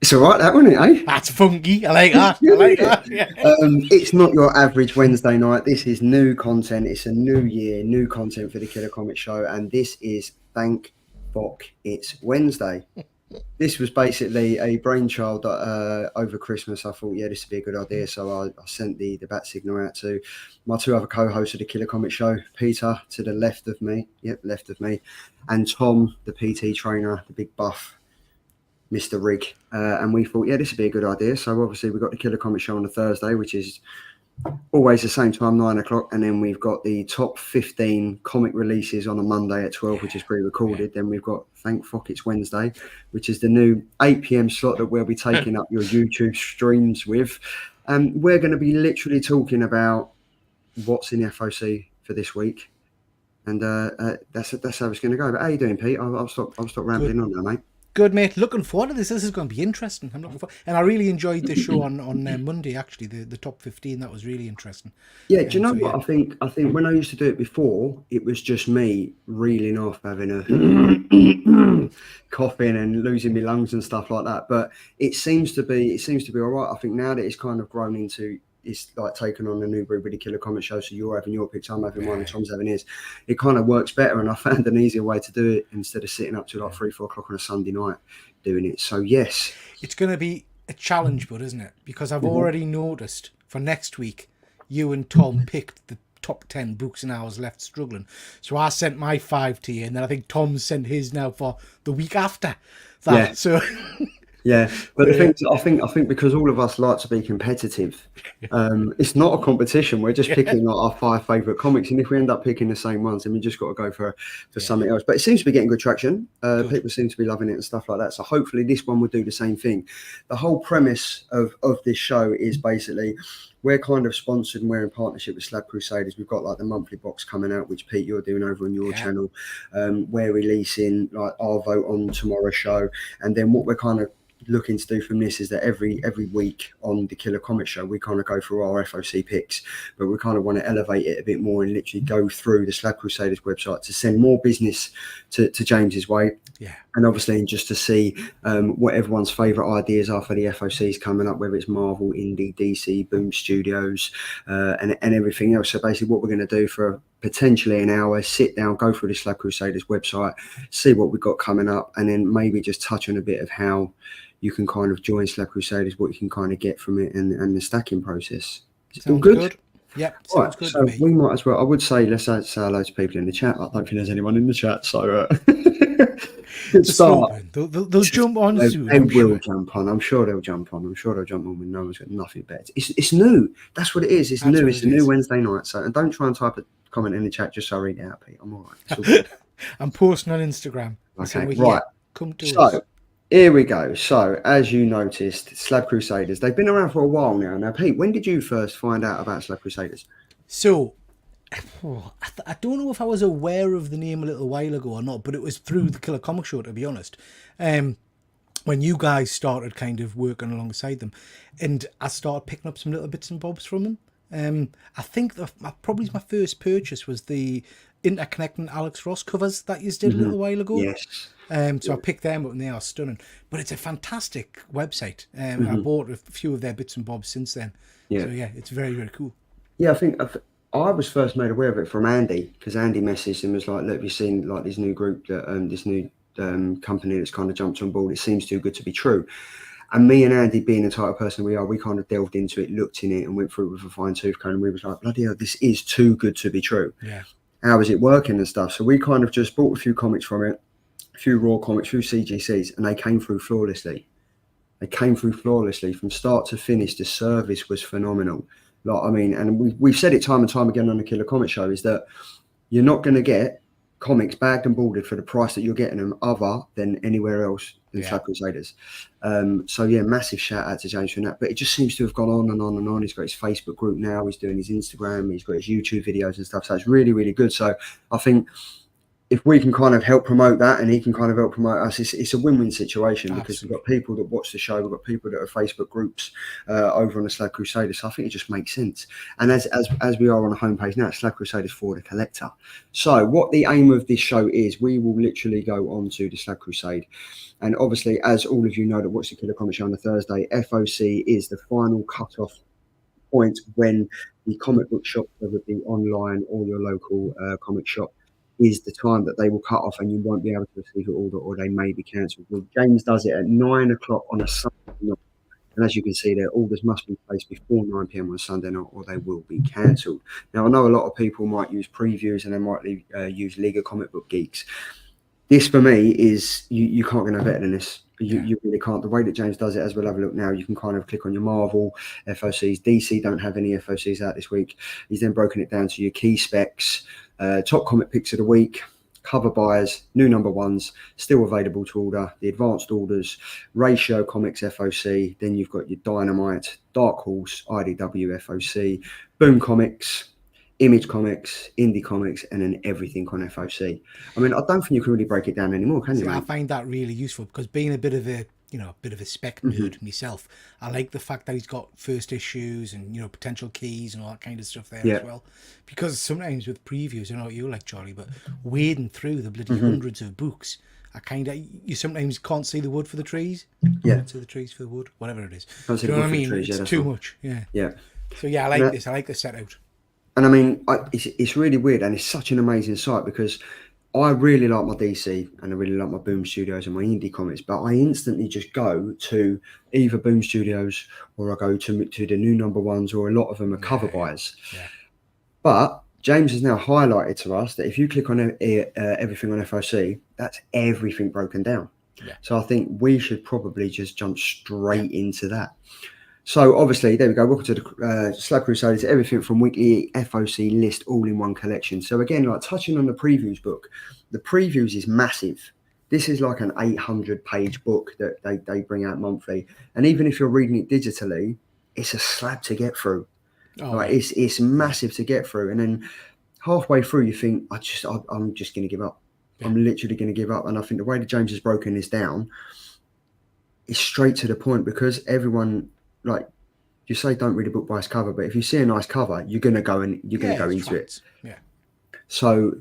It's all right, that, wasn't it, eh? That's funky. I like that. I like that. Yeah. It's not your average Wednesday night. This is new content. It's a new year, new content for the Killer Comic Show, and this is Thank FOC It's Wednesday. This was basically a brainchild that over Christmas I thought, yeah, this would be a good idea. So I sent the bat signal out to my two other co-hosts of the Killer Comic Show, Peter to the left of me, and Tom, the PT trainer, the big buff, Mr. Rig, and we thought, yeah, this would be a good idea. So obviously we've got the Killer Comic Show on a Thursday, which is always the same time, 9 o'clock, and then we've got the top 15 comic releases on a Monday at 12, which is pre-recorded. Then we've got Thank FOC It's Wednesday, which is the new 8 p.m. slot that we'll be taking up your YouTube streams with. We're going to be literally talking about what's in the FOC for this week, and that's how it's going to go. But how you doing, Pete? I'll stop rambling on now, mate. Good, mate. Looking forward to this. This is going to be interesting. I'm looking forward, and I really enjoyed the show on Monday. Actually, the top 15, that was really interesting. Yeah, do you know what? Yeah. I think when I used to do it before, it was just me reeling off, having a coughing and losing my lungs and stuff like that. But it seems to be all right. I think now that it's kind of grown into, it's like taking on a new breed with the Killer Comic Show. So you're having your picks, I'm having mine, and Tom's having his. It kind of works better, and I found an easier way to do it instead of sitting up to like 3-4 o'clock on a Sunday night doing it. So yes, it's going to be a challenge, but isn't it? Because I've already noticed for next week, you and Tom picked the top 10 books and hours left struggling. So I sent my 5 to you, and then I think Tom sent his now for the week after that. Yeah. So. Yeah, but the thing is, I think because all of us like to be competitive, it's not a competition. We're just picking like our 5 favourite comics, and if we end up picking the same ones, then we just got to go for something else. But it seems to be getting good traction. People seem to be loving it and stuff like that. So hopefully this one will do the same thing. The whole premise of this show is basically we're kind of sponsored and we're in partnership with Slab Crusaders. We've got like the monthly box coming out, which Pete, you're doing over on your channel. We're releasing like our vote on tomorrow's show, and then what we're kind of looking to do from this is that every week on the Killer Comic Show we kind of go through our FOC picks, but we kind of want to elevate it a bit more and literally go through the Slab Crusaders website to send more business to James's way, and obviously just to see what everyone's favorite ideas are for the FOCs coming up, whether it's Marvel, Indie, DC, Boom Studios, and everything else. So basically what we're going to do for potentially an hour, sit down, go through the Slab Crusaders website, see what we've got coming up, and then maybe just touch on a bit of how you can kind of join Slab Crusaders, what you can kind of get from it, and the stacking process. Is it all good? Yeah, sounds good. So we might as well. I would say let's say hello to people in the chat. I don't think there's anyone in the chat, so good start. They'll jump on. They will jump on. I'm sure they'll jump on. I'm sure they'll jump on when no one's got nothing better. It's new. That's what it is. It's new. It's a new Wednesday night. So and don't try and type a comment in the chat just so I read it out, Pete. I'm all right. I'm posting on Instagram. Okay, right. Come to us. Here we go. So, as you noticed, Slab Crusaders, they've been around for a while now. Now, Pete, when did you first find out about Slab Crusaders? So, I don't know if I was aware of the name a little while ago or not, but it was through the Killer Comic Show, to be honest. When you guys started kind of working alongside them, and I started picking up some little bits and bobs from them. I think probably my first purchase was the interconnecting Alex Ross covers that you did a little while ago. Yes. So I picked them up and they are stunning. But it's a fantastic website. I bought a few of their bits and bobs since then. Yeah. So yeah, it's very, very cool. Yeah, I think I was first made aware of it from Andy, because Andy messaged and was like, look, have you seen like this new group, that this new company that's kind of jumped on board? It seems too good to be true. And me and Andy, being the type of person we are, we kind of delved into it, looked in it, and went through it with a fine tooth comb. And we was like, bloody hell, this is too good to be true. Yeah. How is it working and stuff? So we kind of just bought a few comics from it, a few raw comics, a few CGCs, and they came through flawlessly. From start to finish. The service was phenomenal. Like, I mean, and we've said it time and time again on the Killer Comic Show, is that you're not going to get comics bagged and boarded for the price that you're getting them other than anywhere else than Slab Crusaders. So yeah, massive shout out to James for that. But it just seems to have gone on and on and on. He's got his Facebook group now, he's doing his Instagram, he's got his YouTube videos and stuff. So it's really, really good. So I think if we can kind of help promote that and he can kind of help promote us, it's a win-win situation because Absolutely. we've got people that watch the show, we've got people that are Facebook groups over on the Slab Crusaders. So I think it just makes sense. And as we are on the homepage now, Slab Crusaders for the collector. So what the aim of this show is, we will literally go on to the Slab Crusade. And obviously, as all of you know that watch the Killer Comic Show on the Thursday, FOC is the final cut-off point when the comic book shop, whether it be online or your local comic shop, is the time that they will cut off and you won't be able to receive your order, or they may be cancelled. Well, James does it at 9 o'clock on a Sunday night. And as you can see there, orders must be placed before 9 p.m. on Sunday night or they will be cancelled. Now, I know a lot of people might use previews and they might use League of Comic Book Geeks. This, for me, is you can't get no better than this. You really can't. The way that James does it, as we'll have a look now, you can kind of click on your Marvel FOCs. DC don't have any FOCs out this week. He's then broken it down to your key specs, top comic picks of the week, cover buyers, new number ones, still available to order, the advanced orders, Ratio Comics FOC, then you've got your Dynamite, Dark Horse, IDW FOC, Boom Comics, Image Comics, Indie Comics, and then everything on FOC. I mean, I don't think you can really break it down anymore, can you? See, I find that really useful because being a bit of a spec nerd myself, I like the fact that he's got first issues and potential keys and all that kind of stuff there as well. Because sometimes with previews, I know what you like, Charlie, but wading through the bloody hundreds of books, you sometimes can't see the wood for the trees. Can't see the trees for the wood, whatever it is. Do you know what I mean? It's too much. Yeah. So yeah, I like this. I like the set out. And I mean, it's really weird, and it's such an amazing site because I really like my DC and I really like my Boom Studios and my indie comics, but I instantly just go to either Boom Studios or I go to the new number ones, or a lot of them are cover buyers. Yeah. But James has now highlighted to us that if you click on everything on FOC, that's everything broken down. Yeah. So I think we should probably just jump straight into that. So obviously, there we go. Welcome to the Slab Crusaders. Everything from weekly FOC list, all in one collection. So again, like touching on the previews book, the previews is massive. This is like an 800-page book that they bring out monthly. And even if you're reading it digitally, it's a slab to get through. It's massive to get through. And then halfway through, you think, I'm just going to give up. Yeah. I'm literally going to give up. And I think the way that James has broken this down is straight to the point, because everyone, like you say, don't read a book by its cover, but if you see a nice cover, you're going to go into it. Yeah. So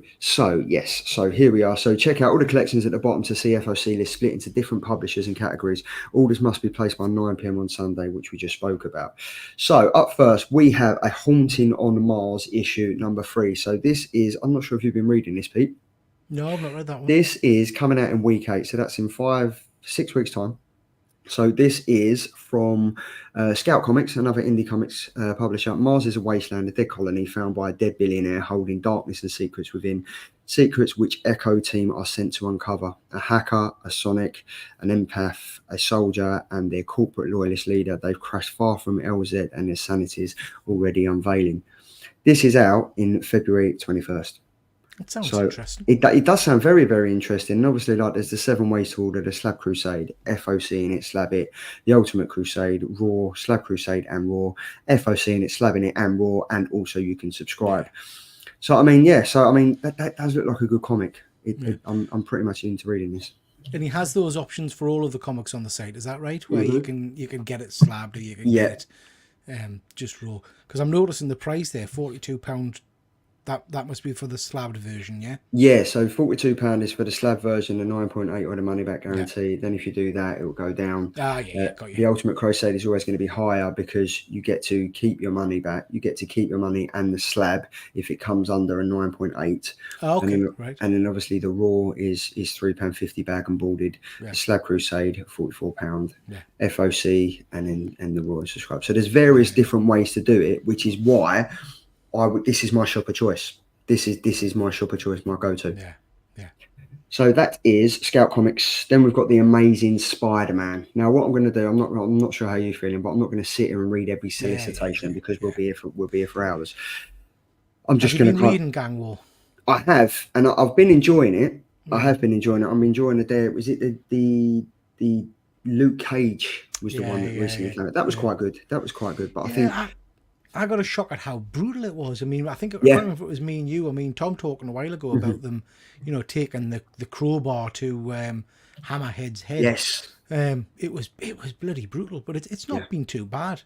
yes. So here we are. So check out all the collections at the bottom to see FOC list split into different publishers and categories. Orders must be placed by 9 p.m. on Sunday, which we just spoke about. So up first, we have A Haunting on Mars issue number 3. So this is, I'm not sure if you've been reading this, Pete. No, I've not read that one. This is coming out in week 8. So that's in 5-6 weeks time. So this is from Scout Comics, another indie comics publisher. Mars is a wasteland, a dead colony found by a dead billionaire holding darkness and secrets within. Secrets which Echo team are sent to uncover. A hacker, a sonic, an empath, a soldier, and their corporate loyalist leader. They've crashed far from LZ and their sanity's already unveiling. This is out in February 21st. It sounds interesting. It does sound very, very interesting. And obviously, like, there's the 7 ways to order: the Slab Crusade, FOC in it, Slab it, the Ultimate Crusade, Raw, Slab Crusade and Raw, FOC in it, Slabbing it and Raw, and also you can subscribe. So I mean, that does look like a good comic. I'm pretty much into reading this. And he has those options for all of the comics on the site. Is that right? Where you can get it slabbed, or you can get it just raw. Because I'm noticing the price there, £42. That must be for the slabbed version, yeah? Yeah, so £42 is for the slab version, the 9.8 or the money back guarantee. Yeah. Then if you do that, it will go down. Got you. The Ultimate Crusade is always going to be higher because you get to keep your money back. You get to keep your money and the slab if it comes under a 9.8. Oh, okay, right. And then obviously the Raw is £3.50 bag and boarded. Yeah. The Slab Crusade, £44. Yeah. FOC, and the Raw is subscribed. So there's various different ways to do it, which is why this is my shop of choice. This is my shop of choice, my go-to. Yeah. So that is Scout Comics. Then we've got the Amazing Spider-Man. Now, what I'm going to do, I'm not sure how you're feeling, but I'm not going to sit here and read every solicitation because we'll be here for hours. I'm just going to reading Gang War. I have, and I've been enjoying it. I have been enjoying it. I'm enjoying it there. Was it the Luke Cage was the one that recently came out? That was quite good. But I think I got a shock at how brutal it was. I mean, I think I can't Yeah. remember if it was me and you. I mean, Tom talking a while ago about them, taking the crowbar to Hammerhead's head. Yes. It was bloody brutal, but it's Yeah. not been too bad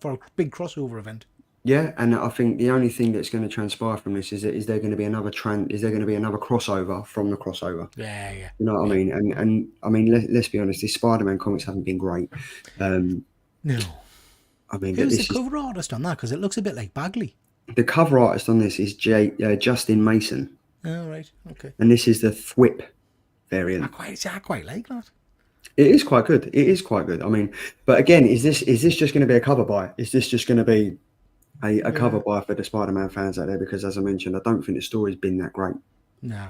for a big crossover event. Yeah, and I think the only thing that's going to transpire from this is there going to be another is there going to be another crossover from the crossover? Yeah, yeah. You know what I mean? And I mean, let's be honest, these Spider-Man comics haven't been great. No. I mean, Who's the this is cover artist on that? Because it looks a bit like Bagley. the cover artist on this is Justin Mason, Oh, right. Okay. and this is the Thwip I variant. quite like that. It is quite good. It is quite good. I mean, but again, is this just going to be a cover buy? Is this just going to be a cover buy for the Spider-Man fans out there? Because as I mentioned, I don't think the story's been that great. No.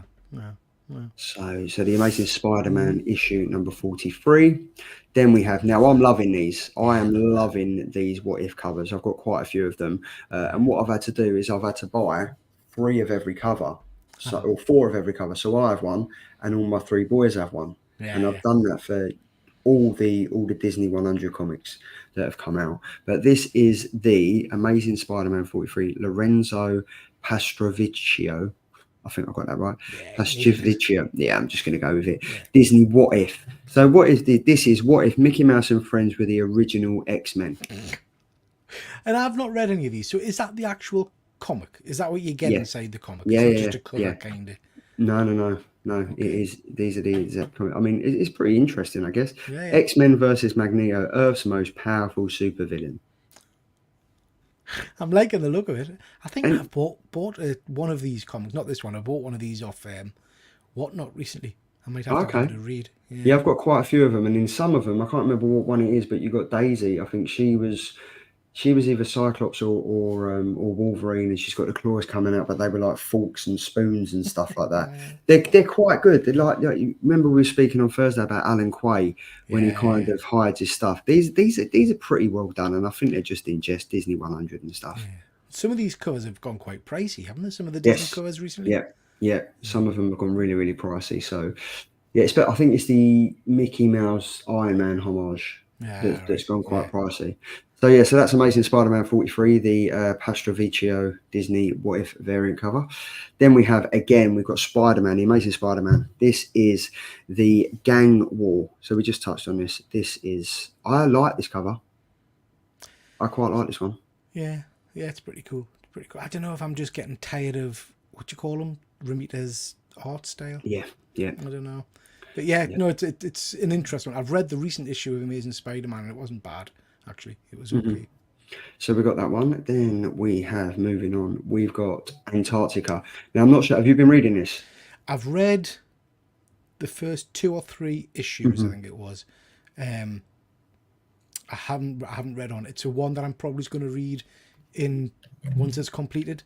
So the Amazing Spider-Man issue number 43. Then we have, now I'm loving these. I am loving these what if covers. I've got quite a few of them. And what I've had to do is I've had to buy 3 of every cover. So, or 4 of every cover. So I have one and all my 3 boys have one. And I've done that for all the Disney 100 comics that have come out. But this is the Amazing Spider-Man 43, Lorenzo Pastrovicchio. I think I got that right. Pastrovicchio. Yeah, I'm just going to go with it. Yeah. Disney What If. So what is this? Is What If Mickey Mouse and Friends were the original X-Men. And I've not read any of these. So is that the actual comic? Is that what you get inside the comic? Yeah, it's not just a cover kind of. No. Okay. It is. These are the exact comic. I mean, it's pretty interesting, I guess. Yeah. X-Men versus Magneto, Earth's most powerful supervillain. I'm liking the look of it. I think I've bought one of these comics. Not this one. I bought one of these off Whatnot recently. I might have to give it a read. Yeah, I've got quite a few of them, and in some of them, I can't remember what one it is, but you got Daisy. I think she was either Cyclops or Wolverine, and she's got the claws coming out, but they were like forks and spoons and stuff like that. They're quite good. They're like you remember we were speaking on Thursday about Alan Quay when he kind of hides his stuff. These are pretty well done, and I think they're just in Disney 100 and stuff. Yeah. Some of these covers have gone quite pricey, haven't they? Some of the Disney covers recently. Yeah. Some of them have gone really, really pricey. So yeah, I think it's the Mickey Mouse Iron Man homage that's gone quite pricey. So that's Amazing Spider-Man 43, the Pastrovicchio Disney What If variant cover. Then we've got Spider-Man, the Amazing Spider-Man. This is the Gang War. So we just touched on this. I like this cover. I quite like this one. Yeah, it's pretty cool. I don't know if I'm just getting tired of what you call them, Romita's art style. Yeah. I don't know. But no, it's an interesting one. I've read the recent issue of Amazing Spider-Man and it wasn't bad. Actually, it was okay. So we got that one. Then we have, moving on, we've got Antarctica. Now, I'm not sure. Have you been reading this? I've read the first 2 or 3 issues, I think it was. I haven't read on it. It's a one that I'm probably going to read once it's completed,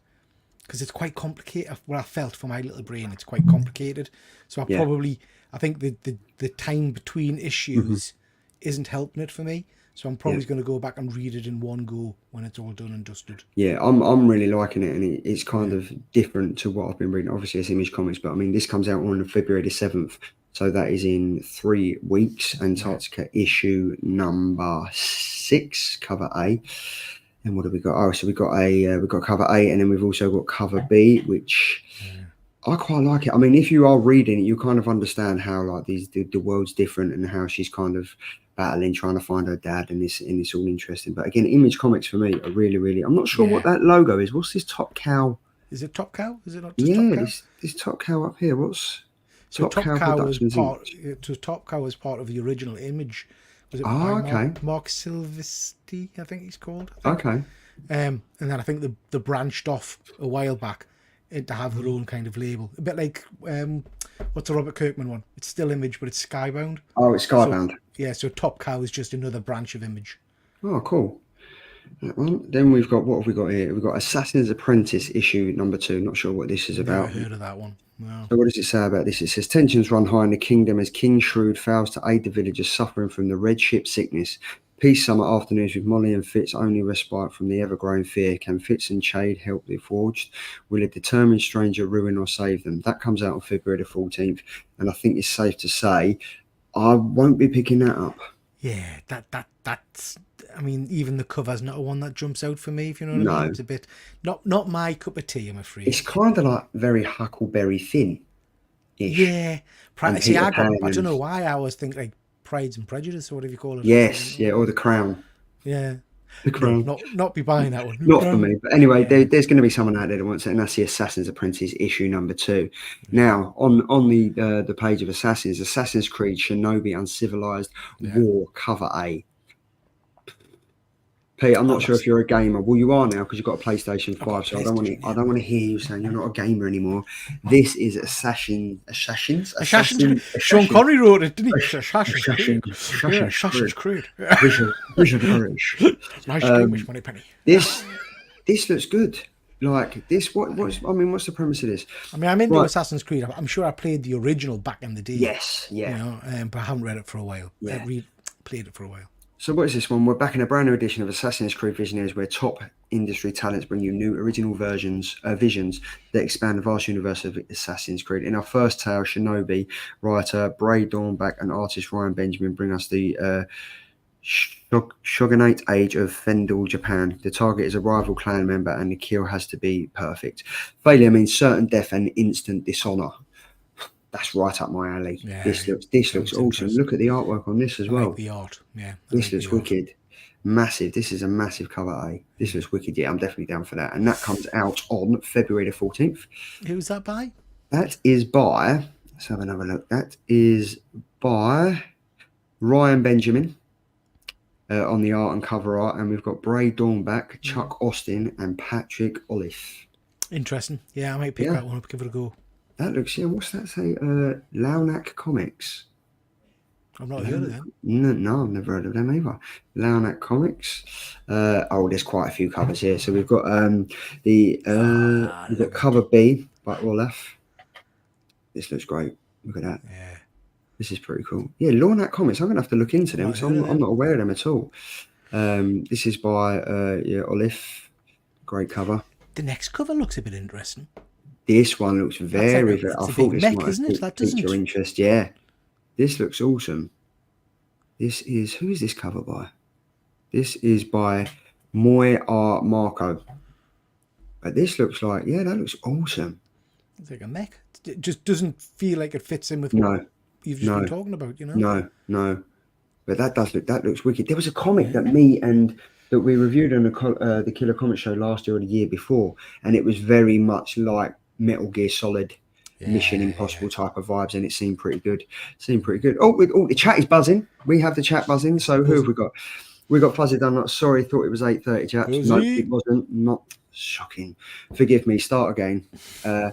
because it's quite complicated. What I felt for my little brain, it's quite complicated. So I think the time between issues isn't helping it for me. So I'm probably going to go back and read it in one go when it's all done and dusted. Yeah, I'm really liking it, and it's kind of different to what I've been reading. Obviously, it's Image Comics, but I mean, this comes out on February the 7th, so that is in 3 weeks. Antarctica issue number 6, cover A. And what have we got? Oh, so we've got cover A, and then we've also got cover B, which I quite like it. I mean, if you are reading it, you kind of understand how like the world's different and how she's kind of battling, trying to find her dad, and it's all interesting. But again, Image Comics for me are really, really. I'm not sure what that logo is. What's this Top Cow? Is it Top Cow? Is it not just Top Cow? This Top Cow up here. What's Top Cow was part? It was Top Cow was part of the original Image. Was it Mark Silvestri, I think he's called. Okay. And then I think they branched off a while back to have their own kind of label, a bit like what's the Robert Kirkman one? It's still Image, but it's Skybound. Oh, it's Skybound. So Top Cow is just another branch of Image. Oh, cool. That one. Then we've got, what have we got here? We've got Assassin's Apprentice issue number 2. Not sure what this is about. Never heard of that one. No. So what does it say about this? It says tensions run high in the kingdom as King Shrewd fails to aid the villagers suffering from the red ship sickness. Peace summer afternoons with Molly and Fitz only respite from the ever-growing fear. Can Fitz and Chade help the forged? Will a determined stranger ruin or save them? That comes out on February the 14th, and I think it's safe to say I won't be picking that up. Yeah, that's. I mean, even the cover's not one that jumps out for me. If you know what I mean, No, it's a bit not my cup of tea. I'm it's afraid. kind of like very Huckleberry Finn-ish, Yeah, and see, Peter Pan, I don't and know why I always think like Prides and Prejudice or whatever you call it. I was yes, thinking, yeah, or the Crown. yeah, The no, Crown. not be buying that one. The Not for Crown. me. But anyway, Yeah, there's going to be someone out there that wants it, and that's the Assassin's Apprentice issue number 2. Now, on the page of Assassin's Creed Shinobi Uncivilized yeah. War cover A. Pete, I'm That not sure looks. if you're a gamer. Well, you are now because you've got a PlayStation I've got 5. a So I don't want to. PlayStation. I Yeah. don't want to hear you saying you're not a gamer anymore. This is Assassin's Creed. Sean Connery wrote it, didn't he? Assassin's Creed. Yeah, Assassin's Assassin's Creed. Creed. Visionaries. Nice English, Money Penny. This this looks good. Like this. What's the premise of this? I mean, I'm into Right. Assassin's Creed. I'm sure I played the original back in the day. Yes. You Yeah. know, but I haven't read it for a while. Yeah. Played it for a while. So what is this one? We're back in a brand new edition of Assassin's Creed Visionaries, where top industry talents bring you new original visions that expand the vast universe of Assassin's Creed. In our first tale, Shinobi writer Bray Dornbach and artist Ryan Benjamin bring us the shogunate age of Fendel, Japan. The target is a rival clan member, and the kill has to be perfect. Failure means certain death and instant dishonor. That's right up my alley. Yeah, This looks awesome. interesting. Look at the artwork on this as I well. like the art. Yeah, This looks wicked. Massive. This is a massive cover A. This looks wicked. Yeah, I'm definitely down for that. And that comes out on February the 14th. Who's that by? That is by, let's have another look. That is by Ryan Benjamin on the art and cover art. And we've got Bray Dornbach, Chuck Austin, and Patrick Olive. Interesting. Yeah, I might pick that one up, give it a go. That looks, yeah, what's that say? Launak Comics. I've not heard of them. No, I've never heard of them either. Launak Comics. There's quite a few covers here. So we've got we've got cover B by Olaf. This looks great. Look at that. Yeah. This is pretty cool. Yeah, Launak Comics. I'm gonna have to look into them. So I'm not aware of them at all. This is by Olaf. Great cover. The next cover looks a bit interesting. This one looks very. I thought this might pique your interest. Yeah, this looks awesome. Who is this cover by? This is by Moy R. Marco. But this looks like, that looks awesome. It's like a mech. It just doesn't feel like it fits in with what you've just been talking about, you know? No. But that looks wicked. There was a comic that we reviewed on the Killer Comic Show last year or the year before, and it was very much like Metal Gear Solid, Mission Impossible type of vibes, and it seemed pretty good. Oh, the chat is buzzing. We have the chat buzzing. So who have we got? We got Fuzzy Dunlop. Sorry, thought it was 8:30, chaps. No, it wasn't. Not shocking. Forgive me. Start again. A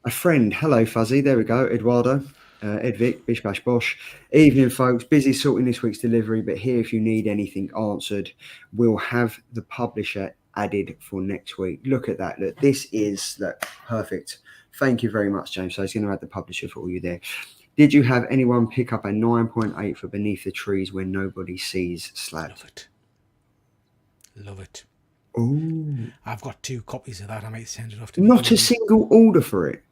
friend. Hello, Fuzzy. There we go. Eduardo. Edvic, Bish Bash Bosh. Evening, folks. Busy sorting this week's delivery, but here if you need anything answered, we'll have the publisher added for next week. Look at that. Look, this is perfect. Thank you very much, James. So he's going to add the publisher for all you there. Did you have anyone pick up a 9.8 for Beneath the Trees When Nobody Sees Slab? Love it. Oh, I've got 2 copies of that. I might send it off to not a single order for it.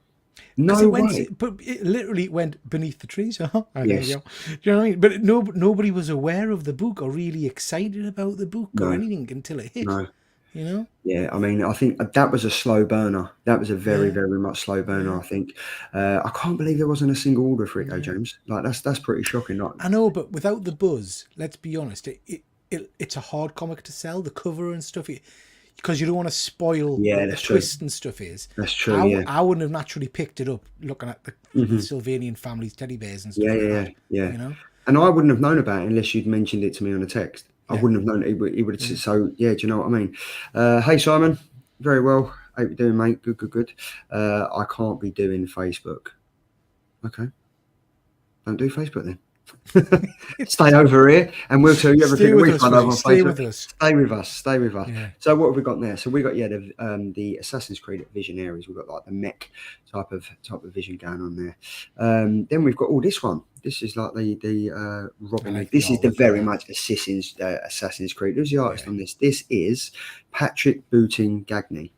No way. But it literally went Beneath the Trees. Yes. There you go. Do you know what I mean? But nobody was aware of the book or really excited about the book or anything until it hit. No. You know? Yeah, I mean, I think that was a slow burner. That was a very, very much slow burner, I think. I can't believe there wasn't a single order for it, though, James. Like, that's pretty shocking. Like, I know, but without the buzz, let's be honest, it's a hard comic to sell, the cover and stuff, because you don't want to spoil what the twist and stuff is. That's true, I wouldn't have naturally picked it up looking at the Sylvanian family's teddy bears and stuff yeah. You know? And I wouldn't have known about it unless you'd mentioned it to me on a text. I wouldn't have known it. He would have said, so, yeah, do you know what I mean? Hey, Simon. Very well. Hope you're doing, mate. Good. I can't be doing Facebook. Okay. Don't do Facebook then. Stay over here and we'll tell you everything we find over on Facebook. Stay with us. Yeah. So what have we got there? So we got the Assassin's Creed Visionaries. We've got like the mech type of vision going on there. Then we've got this one. This is like the Robin. This is the very much Assassin's Creed. Who's the artist on this? This is Patrick Boutin Gagné.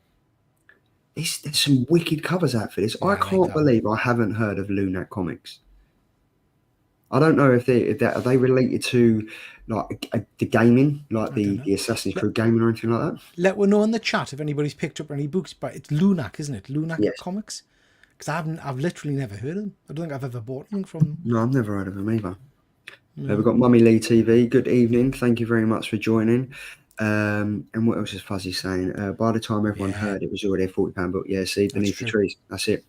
There's some wicked covers out for this. I can't believe I haven't heard of Lunac Comics. I don't know if are they related to like the gaming, like don't know. the Assassin's Creed gaming or anything like that. Let me know in the chat if anybody's picked up any books. But it's Lunac, isn't it? Lunac Yes. Comics. Because I've literally never heard of them. I don't think I've ever bought anything from them. No, I've never heard of them either. We've got Mummy Lee TV. Good evening. Thank you very much for joining. And what else is Fuzzy saying? By the time everyone heard, it was already a £40 book. Yeah, see, beneath the trees. That's it.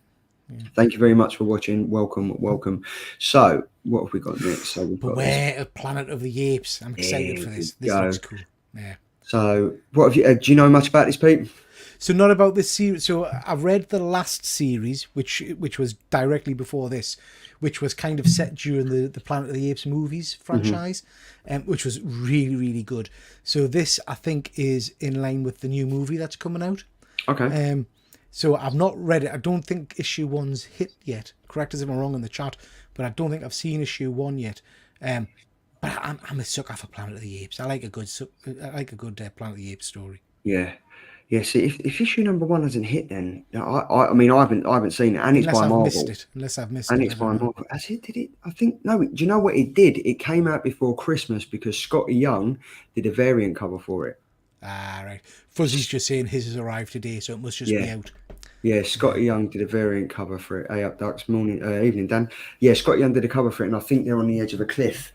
Thank you very much for watching. Welcome. So, what have we got next? So we've Beware of Planet of the Apes. I'm excited for this. This looks cool. Yeah. So, what have you? Do you know much about this, Pete? So not about this series. So I've read the last series, which was directly before this, which was kind of set during the Planet of the Apes movies franchise, which was really, really good. So this, I think, is in line with the new movie that's coming out. Okay. So I've not read it. I don't think issue 1's hit yet. Correct us if I'm wrong in the chat, but I don't think I've seen issue 1 yet. But I'm a sucker for Planet of the Apes. I like a good Planet of the Apes story. Yeah. Yeah, see, if issue number 1 hasn't hit, then I mean I haven't seen it, and it's by Marvel. Unless I've missed it, and it's by Marvel. Has it? Did it? I think no. Do you know what it did? It came out before Christmas because Scotty Young did a variant cover for it. Ah, right. Fuzzy's just saying his has arrived today, so it must just be out. Yeah, Scotty Young did a variant cover for it. Hey up, Ducks. Morning, evening, Dan. Yeah, Scotty Young did a cover for it, and I think they're on the edge of a cliff.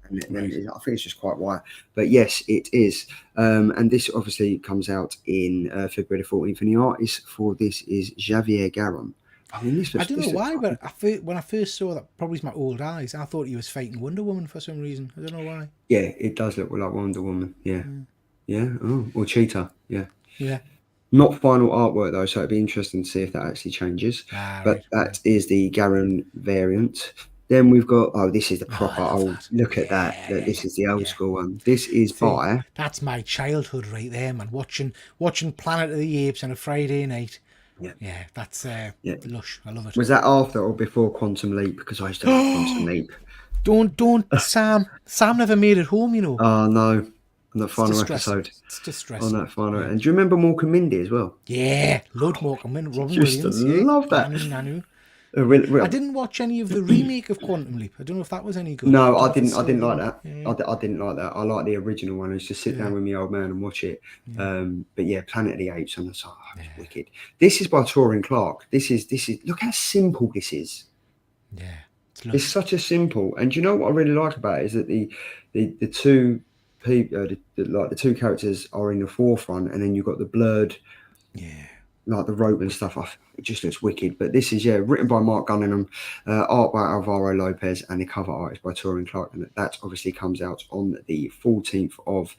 And I think it's just quite wide. But yes, it is. And this obviously comes out in February the 14th. And the artist for this is Javier Garon. I mean, I don't know why, but when I first saw that, probably it's my old eyes, I thought he was fighting Wonder Woman for some reason. I don't know why. Yeah, it does look like Wonder Woman. Yeah. Yeah. Oh, or Cheetah. Yeah. Yeah. Not final artwork though, so it'd be interesting to see if that actually changes. But that is the Garon variant. Then we've got this is the proper old. Look at that. This is the old school one. This is by. That's my childhood right there, man. Watching Planet of the Apes on a Friday night. Yeah, that's lush. I love it. Was that after or before Quantum Leap? Because I used to love Quantum Leap. Don't Sam never made it home, you know. Oh no. On that final episode. It's distressing. On that final. And do you remember Mork and Mindy as well? Yeah, loved Mork and Mindy. Robin Just Williams. love that. Nanu. I didn't watch any of the remake of Quantum Leap. I don't know if that was any good. No, I didn't like that. Yeah. I didn't like that. I like the original one. It's just sit down with my old man and watch it. But yeah, Planet of the Apes on the side. It's wicked. This is by Torin Clark. This is look how simple this is. Yeah. It's such a simple. And do you know what I really like about it is that the two people the two characters are in the forefront, and then you've got the blurred like the rope and stuff. It just looks wicked. But this is written by Mark Gunningham, art by Alvaro Lopez, and the cover art is by Torin Clark, and that obviously comes out on the 14th of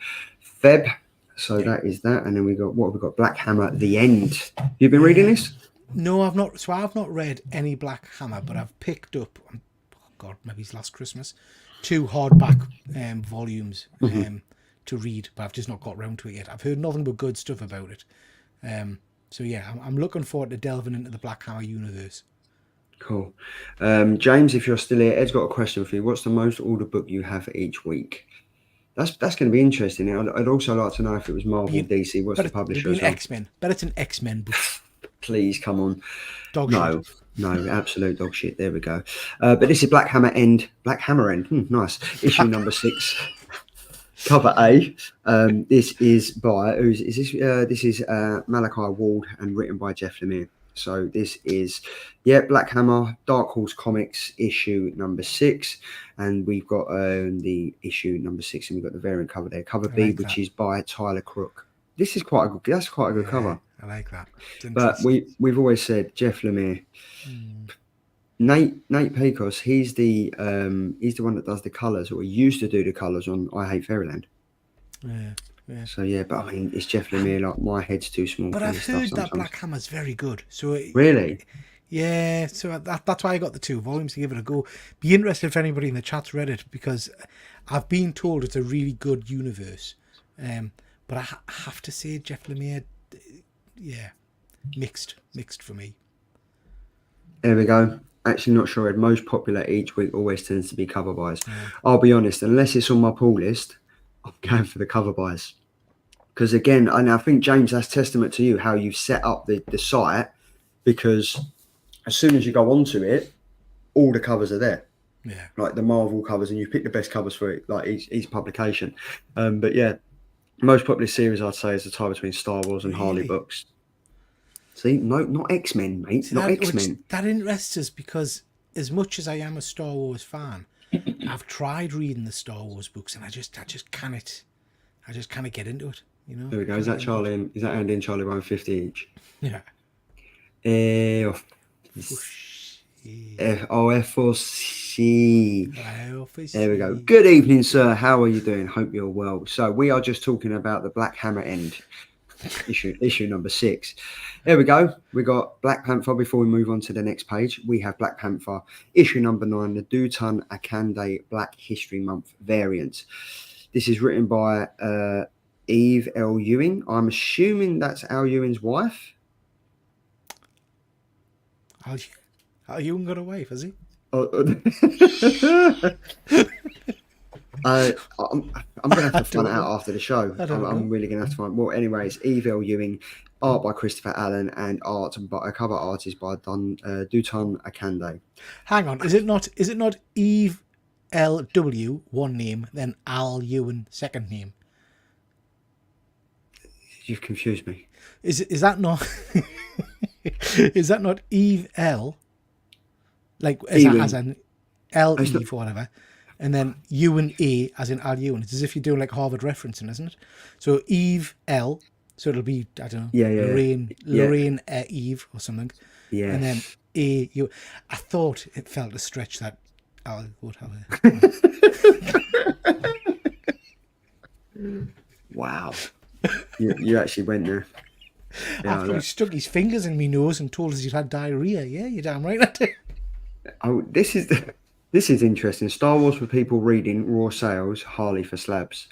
Feb. So that is that. And then we got Black Hammer The End. You've been reading this? No, I've not. So I've not read any Black Hammer, but I've picked up maybe it's last Christmas 2 hardback volumes to read, but I've just not got around to it yet. I've heard nothing but good stuff about it. So yeah, I'm looking forward to delving into the Black Hammer universe. Cool. James, if you're still here, Ed's got a question for you. What's the most ordered book you have each week? That's going to be interesting. I'd also like to know if it was Marvel, DC. What's the publisher? It'd be an X-Men. Bet it's an X-Men book. Please, come on. Dog shit. No, absolute dog shit. There we go. But this is Black Hammer End. Nice. Issue number 6. Cover A. This is by this is Malachi Ward and written by Jeff Lemire. So this is Black Hammer, Dark Horse Comics issue number 6, and we've got the issue number 6, and we've got the variant cover there. Cover B, which is by Tyler Crook. This is quite a good cover. I like that. But we've always said Jeff Lemire. Nate Pecos, he's the one that does the colours, or he used to do the colours on I Hate Fairyland. Yeah. So but I mean, it's Jeff Lemire. Like, my head's too small. But I've heard that Black Hammer's very good. So really, yeah. So that's why I got the 2 volumes to give it a go. Be interested if anybody in the chat's read it, because I've been told it's a really good universe. But I have to say, Jeff Lemire, mixed for me. There we go. Actually, not sure. Most popular each week always tends to be cover buys. I'll be honest, unless it's on my pull list, I'm going for the cover buys. Because again, and I think, James, that's testament to you, how you've set up the site, because as soon as you go onto it, all the covers are there. Yeah. like the Marvel covers, and you pick the best covers for it, like each publication. But yeah, most popular series I'd say is the tie between Star Wars and Harley Really? books. See, no, not X-Men, mate, See, not that which X-Men. that interests us because as much as I am a Star Wars fan, I've tried reading the Star Wars books and I just can't get into it. You know. There we go. Is Can't that get into it. Charlie? Is that Andy and Charlie Ryan 50 each? Yeah. FOC. There we go. FOC. Good evening, sir. How are you doing? Hope you're well. So we are just talking about the Black Hammer End issue number 6. There we go. We got Black Panther. Before we move on to the next page, we have Black Panther issue number 9, the Dutan Akande Black History Month variant. This is written by Eve L. Ewing. I'm assuming that's Al Ewing's wife. Al Ewing got a wife, has he? I'm going to have to find it out after the show. I'm really going to have to find. Well, anyways, Eve L. Ewing, art by Christopher Allen, and cover artist by Dutan Akande. Hang on, is it not Eve L.W. one name, then Al Ewing second name? You've confused me. Is that not is that not Eve L? Like as an L Eve or whatever, and then Ewan A as in Al Ewing. It's as if you're doing like Harvard referencing, isn't it? So Eve L, so it'll be, I don't know, Lorraine Eve or something. Yeah. And then A U. I thought it felt a stretch that Al would have a. Wow. You actually went there. Yeah, after he stuck his fingers in my nose and told us he'd had diarrhea. Yeah, you're damn right I did. Oh, this is interesting. Star Wars for people reading, raw sales, Harley for slabs.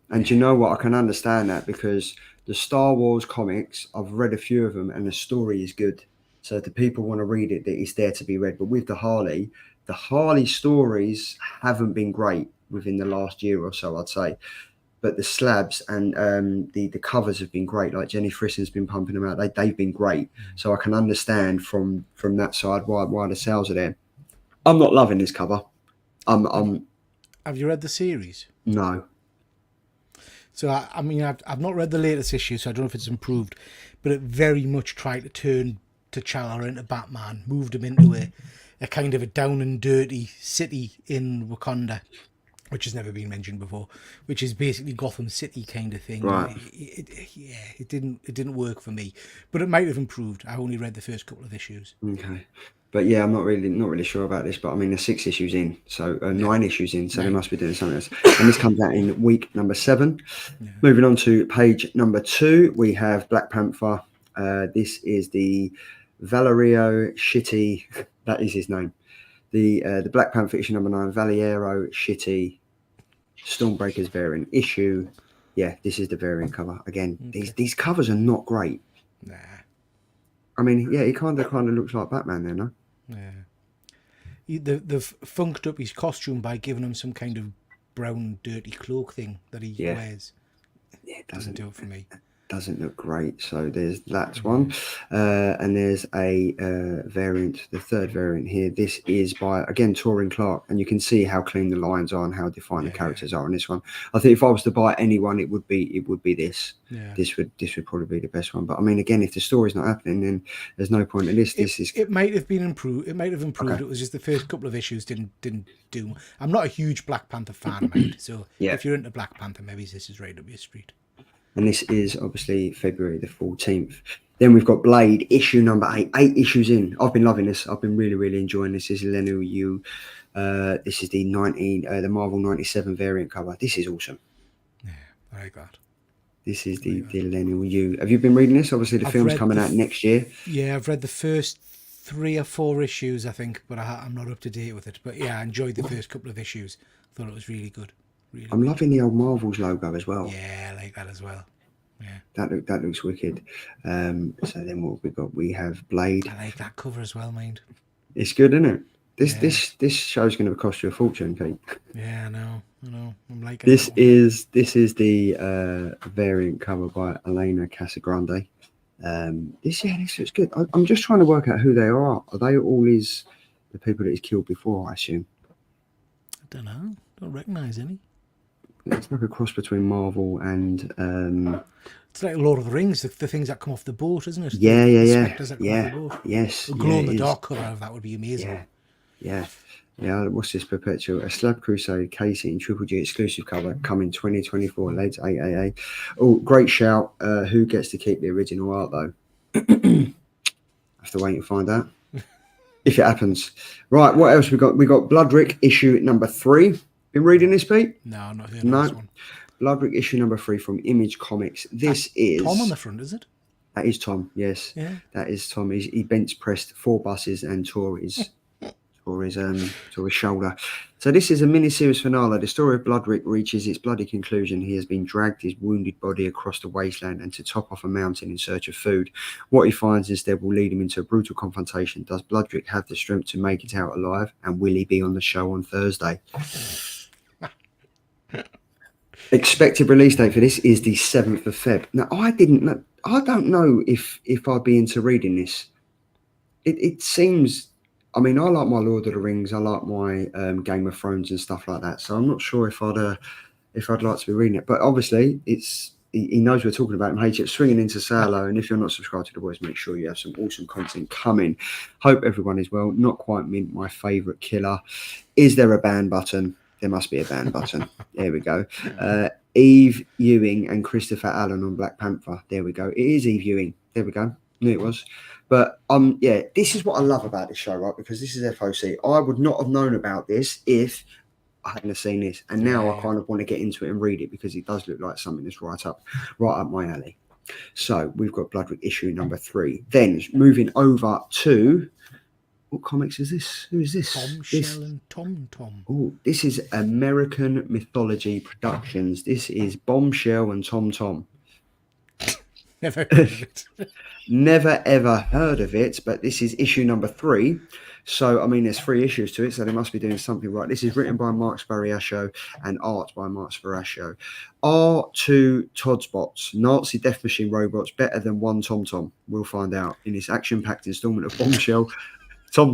And you know what? I can understand that because the Star Wars comics, I've read a few of them and the story is good. So if the people want to read it, it's there to be read. But with the Harley stories haven't been great within the last year or so, I'd say. But the slabs and the covers have been great. Like Jenny Frisson's been pumping them out. They've been great. So I can understand from that side why the sales are there. I'm not loving this cover. Have you read the series? No. So I mean, I've not read the latest issue, so I don't know if it's improved. But it very much tried to turn T'Challa into Batman, moved him into a kind of a down and dirty city in Wakanda, which has never been mentioned before, which is basically Gotham City kind of thing. Right. It didn't work for me, but it might have improved. I only read the first couple of issues. Okay, but yeah, I'm not really sure about this. But I mean, there's 6 issues in, so 9 issues in, so they must be doing something else. And this comes out in week number 7. Yeah. Moving on to page number 2, we have Black Panther. This is the Valerio Shitty. That is his name. The Black Panther issue number 9, Valerio Shitty Stormbreakers variant issue. Yeah, this is the variant cover. Again, these covers are not great. Nah. I mean, yeah, he kind of looks like Batman there, no? Yeah. They've funked up his costume by giving him some kind of brown, dirty cloak thing that he wears. Yeah, it doesn't do it for me. Doesn't look great. So there's that one. And there's a variant, the third variant here. This is by, again, Torin Clark. And you can see how clean the lines are and how defined the characters are in this one. I think if I was to buy anyone, it would be this. Yeah. This would probably be the best one. But I mean, again, if the story's not happening, then there's no point in this. It might have been improved. It might have improved. Okay. It was just the first couple of issues didn't do. I'm not a huge Black Panther fan, mate. So if you're into Black Panther, maybe this is right up your street. And this is obviously February the 14th. Then we've got Blade, issue number 8. 8 issues in. I've been loving this. I've been really enjoying this. This is Lenu Yu. This is the Marvel 97 variant cover. This is awesome. Yeah, very good. This is the Lenu Yu. Have you been reading this? Obviously, the film's coming out next year. Yeah, I've read the first 3 or 4 issues, I think, but I'm not up to date with it. But yeah, I enjoyed the first couple of issues. Thought it was really good. I'm loving the old Marvel's logo as well. Yeah, I like that as well. Yeah, that looks wicked. So then what we have Blade. I like that cover as well, mind. It's good, isn't it? This show's going to cost you a fortune, Pete. Yeah, I know. I'm liking this. Is the variant cover by Elena Casagrande. This looks good. I'm just trying to work out who they are. Are they all the people that he's killed before? I assume. Don't know. Don't recognise any. It's like a cross between Marvel and It's like Lord of the Rings, the things that come off the boat, isn't it? yeah, The yeah, spectres that come off the boat. yes, A yeah, glow in it the is. dark colour, that would be amazing. Yeah. What's this perpetual? A Slab Crusade Casey and Triple G exclusive cover coming 2024 late AAA. Oh, great shout. Who gets to keep the original art though? Have to wait and find out if it happens. Right, what else we got? We got Bloodrick issue number 3. Been reading this, Pete? No, I'm not heard of this one. Bloodrick issue number 3 from Image Comics. This is Tom on the front, is it? That is Tom. Yes, Yeah. that is Tom. He bench pressed 4 buses and tore his shoulder. So this is a mini-series finale. The story of Bloodrick reaches its bloody conclusion. He has been dragged his wounded body across the wasteland and to top off a mountain in search of food. What he finds instead will lead him into a brutal confrontation. Does Bloodrick have the strength to make it out alive? And will he be on the show on Thursday? Expected release date for this is the 7th of Feb. Now, I don't know if I'd be into reading this. It seems... I mean, I like my Lord of the Rings. I like my Game of Thrones and stuff like that. So I'm not sure if I'd like to be reading it. But obviously, he knows we're talking about him. Hey, it's swinging into Salo. And if you're not subscribed to the boys, make sure you have some awesome content coming. Hope everyone is well. Not quite mint, my favourite killer. Is there a ban button? There must be a ban button. There we go. Eve Ewing and Christopher Allen on Black Panther. There we go. It is Eve Ewing. There we go. Knew it was. But yeah, this is what I love about this show, right? Because this is FOC. I would not have known about this if I hadn't have seen this. And now I kind of want to get into it and read it because it does look like something that's right up my alley. So we've got Bloodrick issue number 3. Then moving over to what comics is this? Who is this? Bombshell and Tom. Oh, this is American Mythology Productions. This is Bombshell and Tom. Never heard of it. Never ever heard of it, but this is issue number 3. So, I mean, there's 3 issues to it, so they must be doing something right. This is written by Mark Spariascio and art by Mark Spariascio. Are 2 Todsbots, Nazi death machine robots, better than one Tom? We'll find out in this action-packed installment of Bombshell. Tom,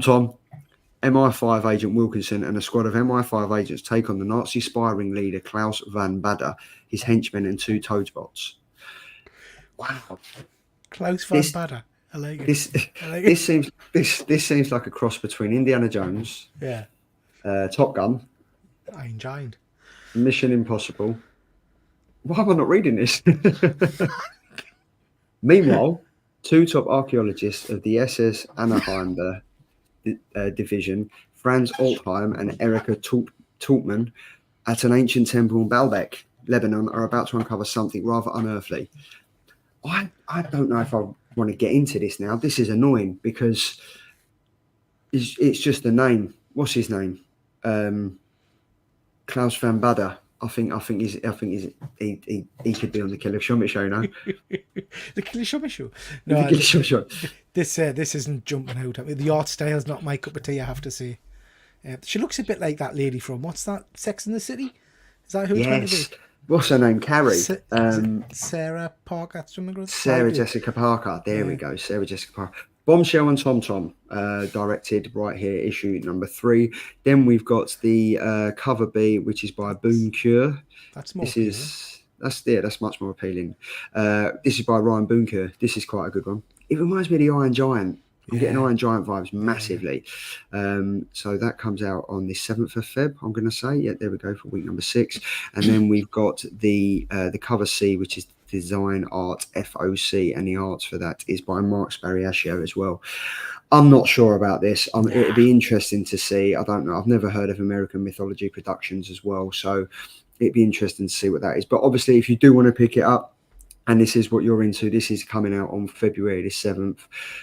MI5 agent Wilkinson and a squad of MI5 agents take on the Nazi spy ring leader Klaus Van Badder, his henchmen and 2 Toadbots. Wow. Klaus Van Badder. I like it. This seems like a cross between Indiana Jones, Top Gun, Iron Giant, Mission Impossible. Why am I not reading this? Meanwhile, 2 top archaeologists of the SS Anaheim division, Franz Altheim and Erika Taubman, at an ancient temple in Baalbek, Lebanon, are about to uncover something rather unearthly. I don't know if I want to get into this now. This is annoying because it's just the name. What's his name? Klaus Van Badder. I think he could be on the Killer Shummet show now. The Killer Shummet show. No, the Killer Shummet show. This isn't jumping out at me. The art style's not my cup of tea, I have to say. She looks a bit like that lady from what's that? Sex in the City? Is that who it's going to be? What's her name? Carrie. Sarah Parker. Sarah Jessica Parker. There we go. Sarah Jessica Parker. Bombshell and Tom, directed right here, issue number 3. Then we've got the cover B, which is by Boone Cure. That's more. That's much more appealing. This is by Ryan Boone Cure. This is quite a good one. It reminds me of the Iron Giant. I'm getting Iron Giant vibes massively. So that comes out on the 7th of Feb, I'm going to say. Yeah, there we go for week number 6. And then we've got the cover C, which is Design Art FOC, and the art for that is by Mark Spariascio as well. I'm not sure about this. It'd be interesting to see. I don't know. I've never heard of American Mythology Productions as well. So it'd be interesting to see what that is. But obviously, if you do want to pick it up, and this is what you're into, this is coming out on February the 7th.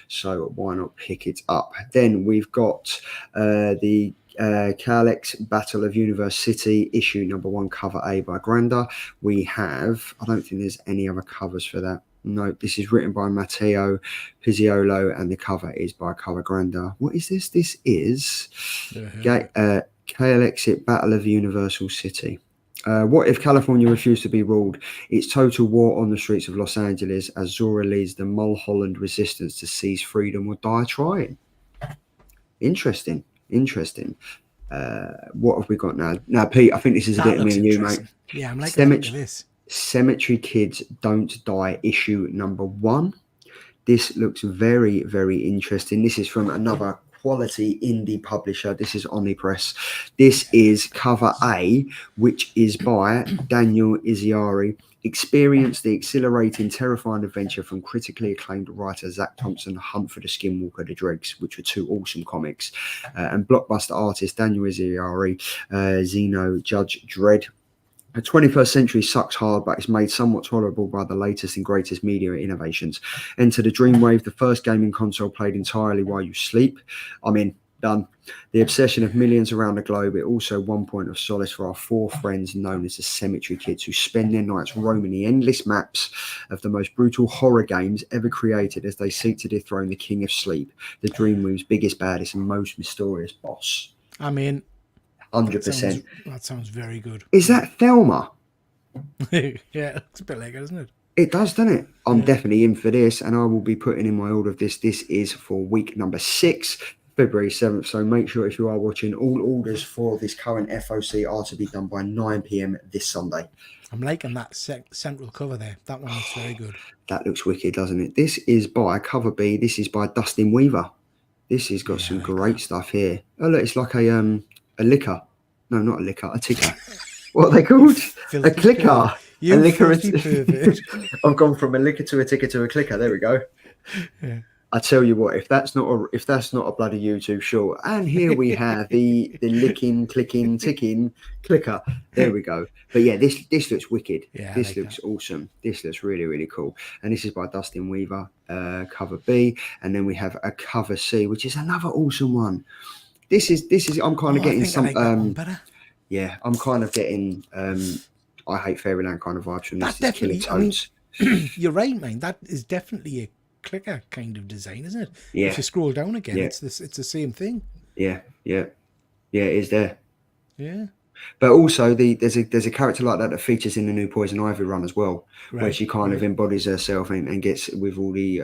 So why not pick it up? Then we've got the Kalex Battle of Universe City, issue number 1, cover A by Granda. We have, I don't think there's any other covers for that. No, this is written by Matteo Pizziolo, and the cover is by Cover Granda. What is this? This is Kalex Battle of Universal City. What if California refused to be ruled? It's total war on the streets of Los Angeles as Zora leads the Mulholland resistance to seize freedom or die trying. Interesting. What have we got now? Now, Pete, I think this is a bit of me and you, mate. Yeah, I'm liking the look of this. Cemetery Kids Don't Die, issue number 1. This looks very, very interesting. This is from another quality indie publisher. This is Omnipress. This is cover A, which is by Daniel Izziari. Experience the exhilarating, terrifying adventure from critically acclaimed writer Zach Thompson, Hunt for the Skinwalker, The Dregs, which were 2 awesome comics. And blockbuster artist Daniel Izziari, Zeno Judge Dredd. The 21st century sucks hard, but it's made somewhat tolerable by the latest and greatest media innovations. Enter the Dreamwave, the first gaming console played entirely while you sleep. I'm in. Done. The obsession of millions around the globe. It also one point of solace for our 4 friends known as the Cemetery Kids, who spend their nights roaming the endless maps of the most brutal horror games ever created as they seek to dethrone the King of Sleep, the Dreamwave's biggest, baddest, and most mysterious boss. I mean, 100%. That sounds very good. Is that Thelma? Yeah, it looks a bit like it, doesn't it? It does, doesn't it? I'm definitely in for this, and I will be putting in my order of this. This is for week number 6, February 7th. So make sure if you are watching, all orders for this current FOC are to be done by 9 p.m. this Sunday. I'm liking that central cover there. That one looks very good. That looks wicked, doesn't it? This is by cover B. This is by Dustin Weaver. This has got some great stuff here. Oh, look, it's like a liquor. No, not a liquor, a ticker. What are they called? Filthy a clicker. You a liquor. pervert. I've gone from a liquor to a ticker to a clicker. There we go. Yeah. I tell you what, if that's not a bloody YouTube short, and here we have the licking, clicking, ticking clicker. There we go. But yeah, this looks wicked. Yeah, this looks awesome. This looks really, really cool. And this is by Dustin Weaver, cover B, and then we have a cover C, which is another awesome one. This is. I'm kind of getting some. Yeah, I'm kind of getting. I Hate Fairyland kind of vibes from this. That definitely. I mean, you're right, man. That is definitely a clicker kind of design, isn't it? Yeah. If you scroll down again, it's the same thing. Yeah, it is there. Yeah. But also there's a character like that features in the new Poison Ivy run as well, where she kind of embodies herself and gets with all the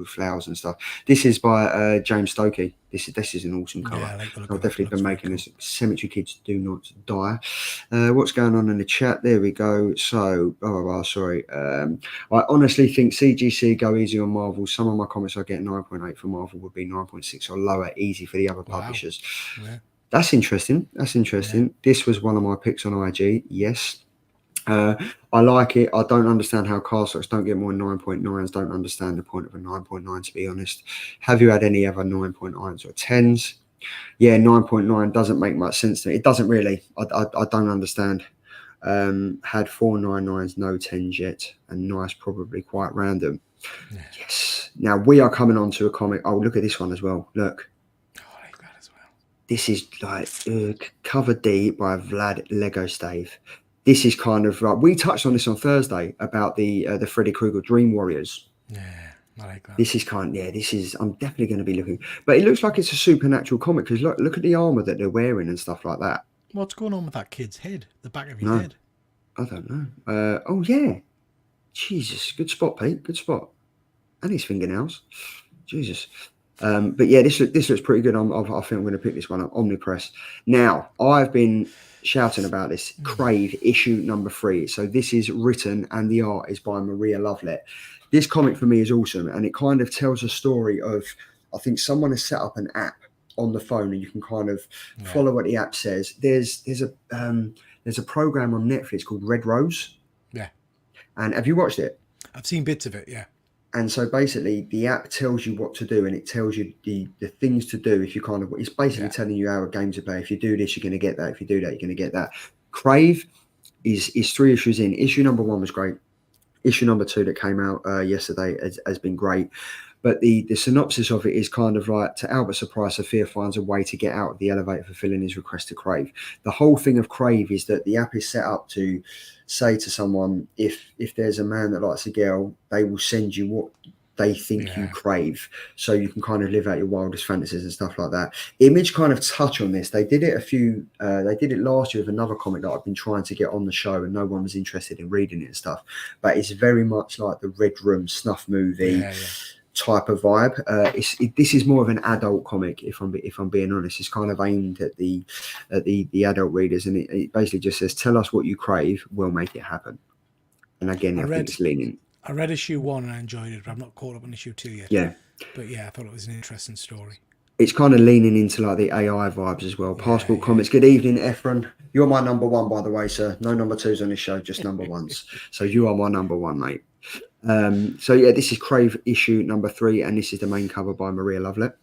flowers and stuff. This is by James Stokey. This is an awesome cover. Yeah, I like the look I've of it. definitely been making this. Cemetery Kids Do Not Die. What's going on in the chat? There we go. So, sorry. I honestly think CGC go easy on Marvel. Some of my comments I get 9.8 for Marvel would be 9.6 or lower, easy for the other publishers. Yeah. That's interesting. Yeah. This was one of my picks on IG. Yes. I like it. I don't understand how card stocks don't get more than 9.9s. Don't understand the point of a 9.9, to be honest. Have you had any other 9.9s or 10s? Yeah, 9.9 doesn't make much sense to me. It doesn't really. I don't understand. Had 4 9.9s, no 10s yet. And nice, probably quite random. Yeah. Yes. Now we are coming on to a comic. Oh, look at this one as well. Look. This is like cover D by Vlad Lego Stave. This is kind of like, we touched on this on Thursday about the Freddy Krueger Dream Warriors. Yeah, I like that. This is I'm definitely going to be looking, but it looks like it's a supernatural comic because look at the armor that they're wearing and stuff like that. What's going on with that kid's head? The back of his head? I don't know. Oh yeah, Jesus, good spot, Pete. Good spot, and his fingernails. Jesus. But yeah, this looks pretty good. I think I'm going to pick this one up. Omnipress. Now, I've been shouting about this. Crave issue number 3. So this is written and the art is by Maria Lovelet. This comic for me is awesome, and it kind of tells a story of, I think someone has set up an app on the phone and you can kind of follow what the app says. There's a program on Netflix called Red Rose. Yeah. And have you watched it? I've seen bits of it. Yeah. And so basically the app tells you what to do, and it tells you the things to do. If you kind of, it's basically telling you how a game to play. If you do this, you're going to get that. If you do that, you're going to get that. Crave is 3 issues in. Issue number 1 was great. Issue number 2 that came out yesterday has been great. But the synopsis of it is kind of like, to Albert's surprise, Sophia finds a way to get out of the elevator, fulfilling his request to Crave. The whole thing of Crave is that the app is set up to say to someone, if there's a man that likes a girl, they will send you what they think you crave, so you can kind of live out your wildest fantasies and stuff like that. Image kind of touch on this. They did it they did it last year with another comic that I've been trying to get on the show, and no one was interested in reading it and stuff. But it's very much like the Red Room snuff movie. type of vibe. This is more of an adult comic, if I'm being honest. It's kind of aimed at the adult readers, and it basically just says, "Tell us what you crave, we'll make it happen." And again, I think it's leaning. I read issue 1 and I enjoyed it, but I'm not caught up on issue 2 yet. Yeah. But yeah, I thought it was an interesting story. It's kind of leaning into like the AI vibes as well. Passport Comics. Good evening, Efren. You're my number one, by the way, sir. No number twos on this show, just number ones. So you are my number one, mate. So yeah, this is Crave issue number 3, and this is the main cover by Maria Lovelet.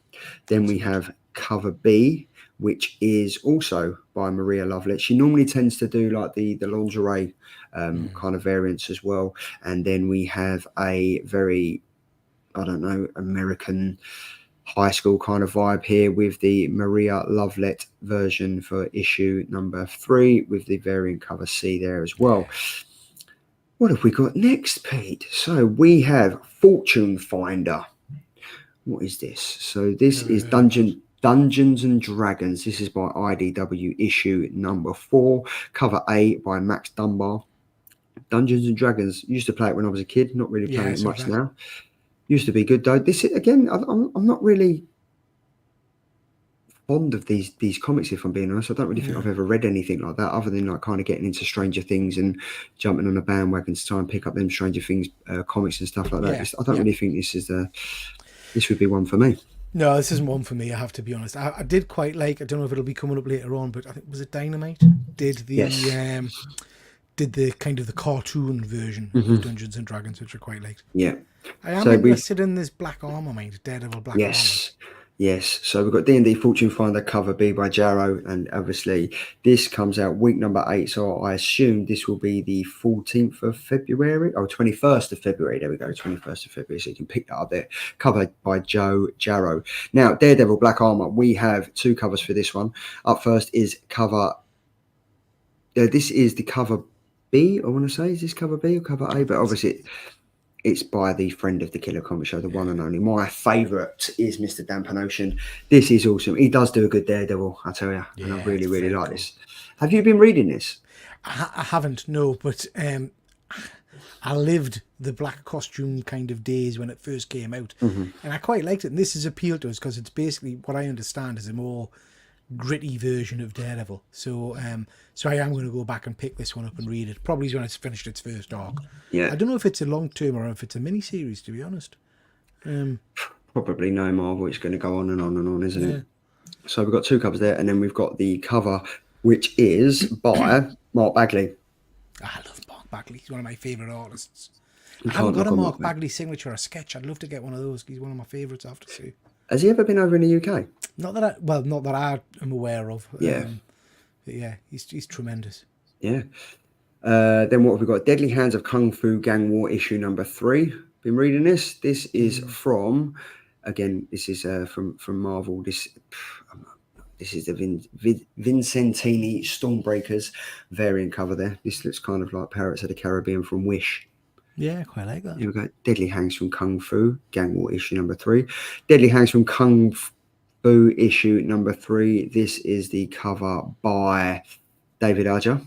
Then we have cover B, which is also by Maria Lovelet. She normally tends to do like the lingerie kind of variants as well. And then we have a very, I don't know, American high school kind of vibe here with the Maria Lovelet version for issue number 3 with the variant cover C there as well. What have we got next, Pete? So we have Fortune Finder. What is this? So this is Dungeons and Dragons. This is by IDW issue number 4. Cover A by Max Dunbar. Dungeons and Dragons. Used to play it when I was a kid. Not really playing it much now. Used to be good though. This is, again, I'm not really fond of these comics, if I'm being honest. I don't really think I've ever read anything like that, other than like kind of getting into Stranger Things and jumping on a bandwagon to try and pick up them Stranger Things comics and stuff like that. I don't really think this would be one for me. No, this isn't one for me, I have to be honest. I did quite like, I don't know if it'll be coming up later on, but I think, was it Dynamite? Did the kind of the cartoon version of Dungeons and Dragons, which I quite liked. Yeah. I am interested in this Black Armor, mate. Daredevil Black Armor. Yes. So we've got D&D Fortune Finder cover B by Jarrow, and obviously this comes out week number 8. So I assume this will be the 14th of February, or 21st of February. There we go, 21st of February. So you can pick that up there. Covered by Joe Jarrow. Now, Daredevil Black Armor. We have 2 covers for this one. Up first is cover. This is the cover B. I want to say, is this cover B or cover A? But obviously, it's by the friend of the Killer Comic Show, the one and only. My favourite is Mr. Dan Panosian. This is awesome. He does do a good Daredevil, I tell you. And I really, really like this. Have you been reading this? I haven't, no. But I lived the black costume kind of days when it first came out. And I quite liked it. And this has appealed to us because it's basically, what I understand, is a more gritty version of Daredevil. So so I am going to go back and pick this one up and read it, probably when it's finished its first arc. I don't know if it's a long term or if it's a mini series, to be honest. Probably no Marvel. It's going to go on and on and on, isn't it? So we've got 2 covers there, and then we've got the cover, which is by Mark Bagley. I love Mark Bagley. He's one of my favourite artists. I haven't got a Mark Bagley signature or a sketch. I'd love to get one of those. He's one of my favourites, I have to say. Has he ever been over in the UK? Not that I am aware of. Yeah. But yeah, he's tremendous. Yeah. Then what have we got? Deadly Hands of Kung Fu Gang War issue number 3. Been reading this. This is from, again, this is from Marvel. This is the Vincentini Stormbreakers variant cover there. This looks kind of like Pirates of the Caribbean from Wish. Yeah, quite like that. Here we go. Deadly Hangs from Kung Fu Gang War issue number 3. Deadly Hangs from Kung Fu issue number 3. This is the cover by David Archer.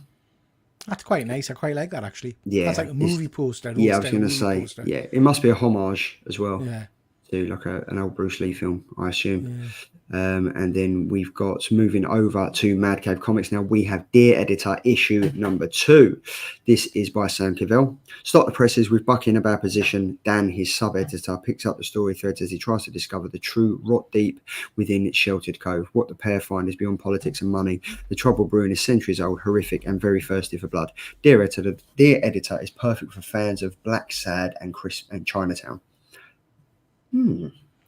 That's quite nice. I quite like that, actually. Yeah. That's like a movie poster. Yeah, I was going to say. Poster. Yeah, it must be a homage as well. Yeah. To like an old Bruce Lee film, I assume. Yeah. And then we've got, moving over to Mad Cave Comics now, we have Dear Editor issue number 2. This is by Sam Cavell. Stop the presses with Bucky in a bad position. Dan, his sub-editor, picks up the story threads as he tries to discover the true rot deep within its sheltered cove. What the pair find is beyond politics and money. The trouble brewing is centuries old, horrific, and very thirsty for blood. Dear Editor is perfect for fans of Black Sad and Crisp and Chinatown.